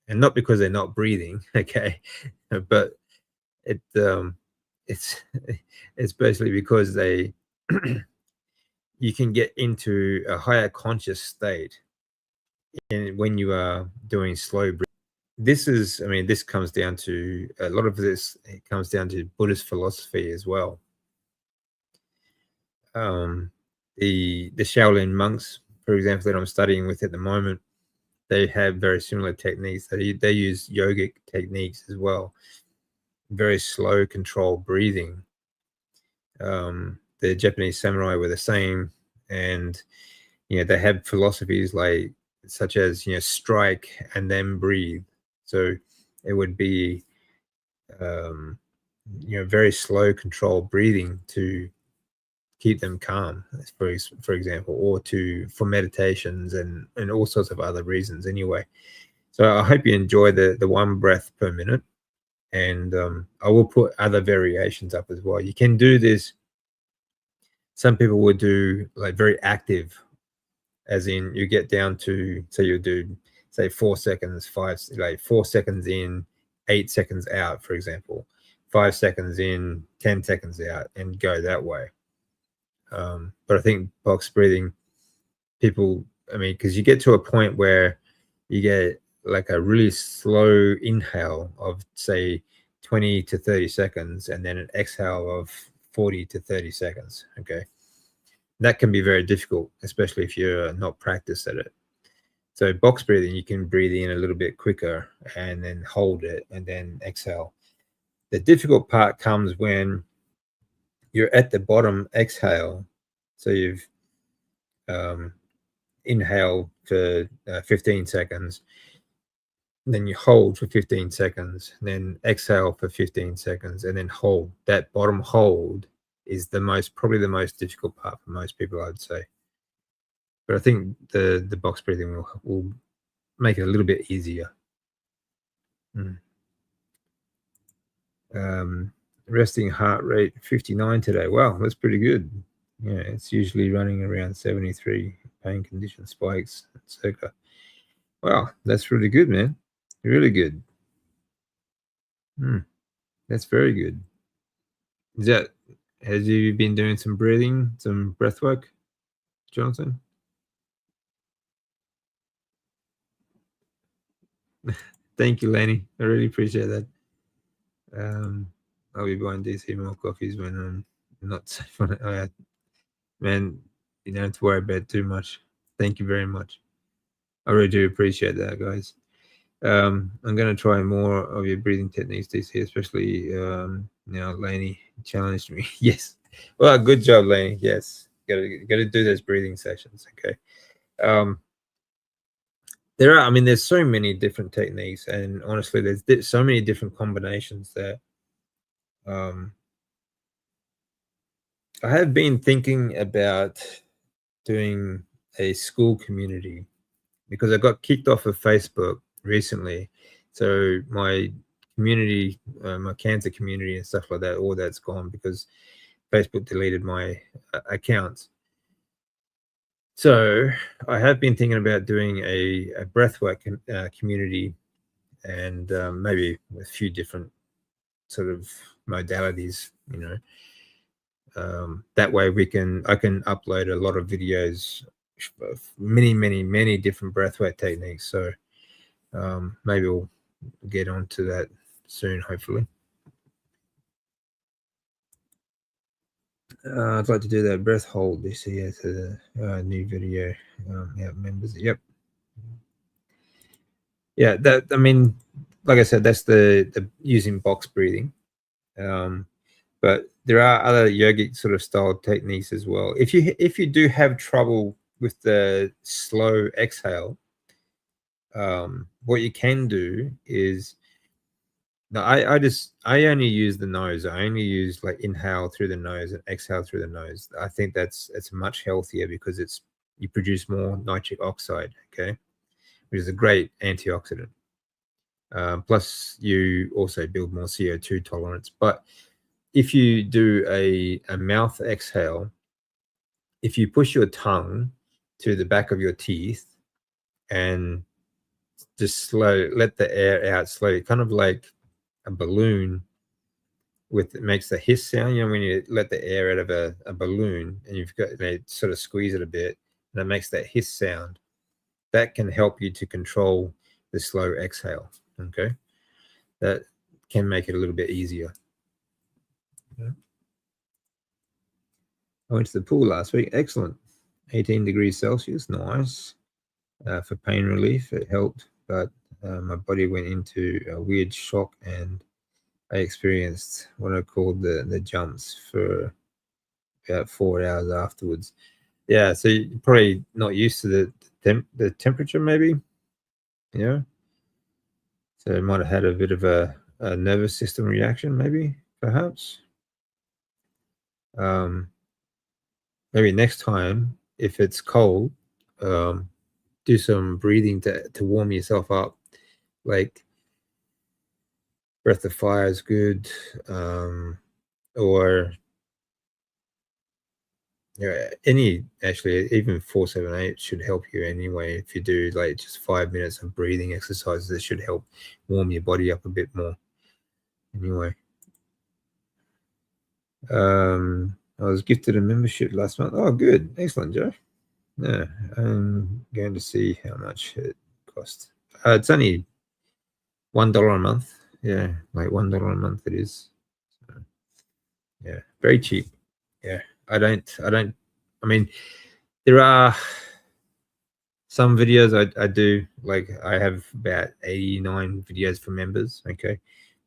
and not because they're not breathing, okay, but it's basically because they you can get into a higher conscious state when you are doing slow breathing. This comes down to a lot of this. It comes down to Buddhist philosophy as well. The Shaolin monks, for example, that I'm studying with at the moment, they have very similar techniques. They use yogic techniques as well. Very slow, controlled breathing. The Japanese samurai were the same. and they have philosophies like such as strike and then breathe. So it would be very slow, controlled breathing to keep them calm, for example, or for meditations and all sorts of other reasons. Anyway, so I hope you enjoy the 1 breath per minute, and I will put other variations up as well. You can do this. Some people would do like very active, as in you get down to, so you do say 4 seconds, 4 seconds in, 8 seconds out, for example, 5 seconds in, 10 seconds out, and go that way. But I think box breathing, because you get to a point where you get like a really slow inhale of say 20 to 30 seconds, and then an exhale of 40 to 30 seconds. Okay. That can be very difficult, especially if you're not practiced at it. So box breathing, you can breathe in a little bit quicker and then hold it and then exhale. The difficult part comes when you're at the bottom exhale. So you've inhale for 15 seconds, then you hold for 15 seconds, then exhale for 15 seconds, and then hold. That bottom hold is probably the most difficult part for most people, I'd say. But I think the box breathing will make it a little bit easier. Resting heart rate 59 today. Wow, that's pretty good. Yeah, it's usually running around 73. Pain condition spikes, etc. Wow, that's really good, man. Really good. That's very good. Has you been doing some breathing, some breath work, Jonathan? Thank you, Lenny. I really appreciate that. I'll be buying DC more coffees when I'm not safe on it. Man, you don't have to worry about it too much. Thank you very much. I really do appreciate that, guys. I'm going to try more of your breathing techniques, DC, especially Laney challenged me. Yes. Well, good job, Laney. Yes. Got to do those breathing sessions. Okay. There's so many different techniques, and honestly, there's so many different combinations that I have been thinking about doing a school community, because I got kicked off of Facebook recently. So my community, my cancer community and stuff like that, all that's gone because Facebook deleted my accounts. So I have been thinking about doing a breathwork community, and maybe a few different sort of modalities, that way I can upload a lot of videos of many different breathwork techniques. So maybe we'll get onto that soon, hopefully. I'd like to do that breath hold this year to the new video. Yeah, members. Yep. Yeah, like I said, that's the using box breathing. But there are other yogic sort of style techniques as well. If you do have trouble with the slow exhale, what you can do is, no, I only use the nose. I only use like inhale through the nose and exhale through the nose. I think it's much healthier because you produce more nitric oxide, okay, which is a great antioxidant. Plus, you also build more CO2 tolerance. But if you do a mouth exhale, if you push your tongue to the back of your teeth and just let the air out slowly, kind of like a balloon it makes the hiss sound. When you let the air out of a balloon and you've got sort of squeeze it a bit, and it makes that hiss sound. That can help you to control the slow exhale. Okay, that can make it a little bit easier. Yeah. I went to the pool last week. Excellent. 18 degrees Celsius. Nice. For pain relief, it helped, but my body went into a weird shock, and I experienced what I called the jumps for about 4 hours afterwards. Yeah, so you're probably not used to the temperature, maybe. Yeah. So it might have had a bit of a nervous system reaction, maybe, perhaps. Maybe next time, if it's cold, um, do some breathing to warm yourself up. Like breath of fire is good, or any actually even 478 should help you anyway. If you do like just 5 minutes of breathing exercises, that should help warm your body up a bit more. Anyway, I was gifted a membership last month. Oh, good, excellent, Joe. Yeah, I'm going to see how much it cost. It's only $1 a month. Yeah, like $1 a month it is. So, yeah, very cheap. Yeah, I mean, there are some videos I do, like I have about 89 videos for members. Okay,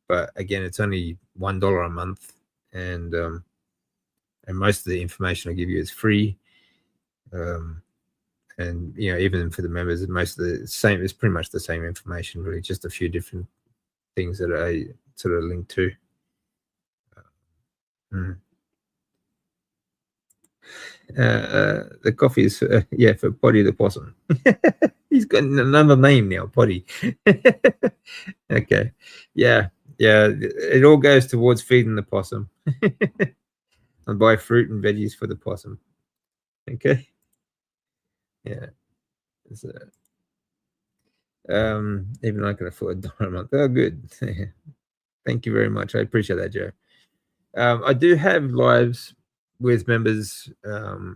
but again, it's only $1 a month, and most of the information I give you is free. And even for the members, most of the same, it's pretty much the same information, really, just a few different things that I sort of link to. Mm. The coffee is for Poddy the possum. He's got another name now, Poddy. Okay, yeah, it all goes towards feeding the possum. And buy fruit and veggies for the possum. Okay, yeah. So, even I can afford $1 a month. Oh, good. Thank you very much. I appreciate that, Joe. I do have lives with members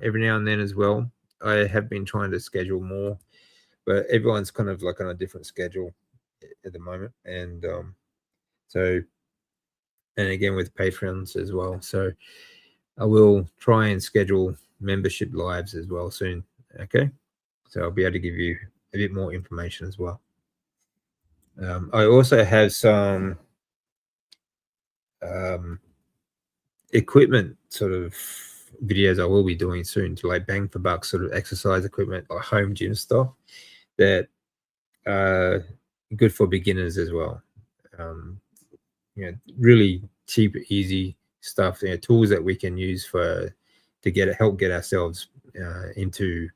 every now and then as well. I have been trying to schedule more, but everyone's kind of like on a different schedule at the moment. And and again with Patreons as well. So I will try and schedule membership lives as well soon. Okay. So I'll be able to give you a bit more information as well. I also have some equipment sort of videos I will be doing soon to like bang for buck sort of exercise equipment, like home gym stuff that are good for beginners as well. Really cheap, easy stuff. Tools that we can use to help get ourselves into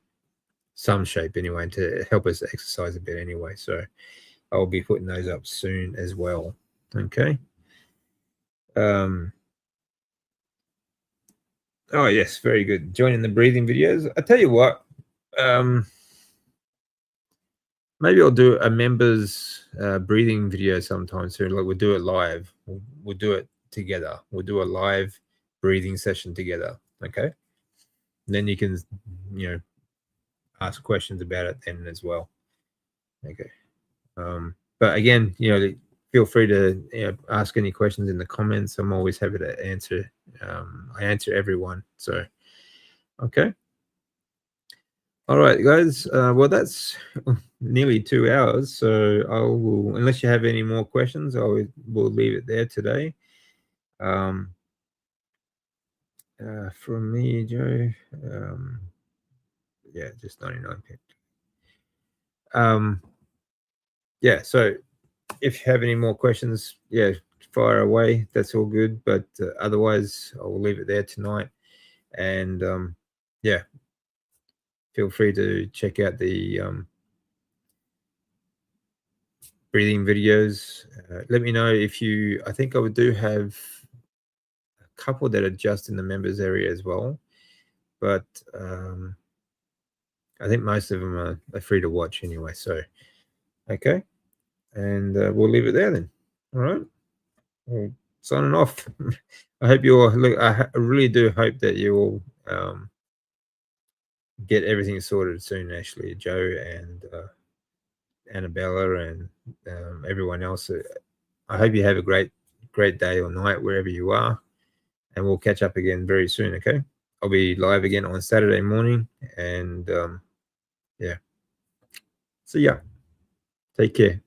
some shape anyway, and to help us exercise a bit anyway. So I'll be putting those up soon as well. Okay. Oh yes, very good. Joining the breathing videos. I tell you what, maybe I'll do a members breathing video sometime soon. Like we'll do it live. We'll do it together. We'll do a live breathing session together. Okay. And then you can, ask questions about it then as well. Okay. But again, feel free to ask any questions in the comments. I'm always happy to answer. I answer everyone. So, okay. All right, guys. Well, that's nearly 2 hours. So I will, unless you have any more questions, will leave it there today. From me, Joe. Yeah, just 99 pence. Yeah. So if you have any more questions, fire away. That's all good. But otherwise, I will leave it there tonight. And feel free to check out the breathing videos. Let me know if I think I do have a couple that are just in the members area as well. But I think most of them are free to watch anyway. So, okay. And we'll leave it there then. All right. Well, signing off. I hope you all look. I really do hope that you all get everything sorted soon. Ashley, Joe, and Annabella, and everyone else. I hope you have a great day or night wherever you are, and we'll catch up again very soon. Okay, I'll be live again on Saturday morning, and see ya. Take care.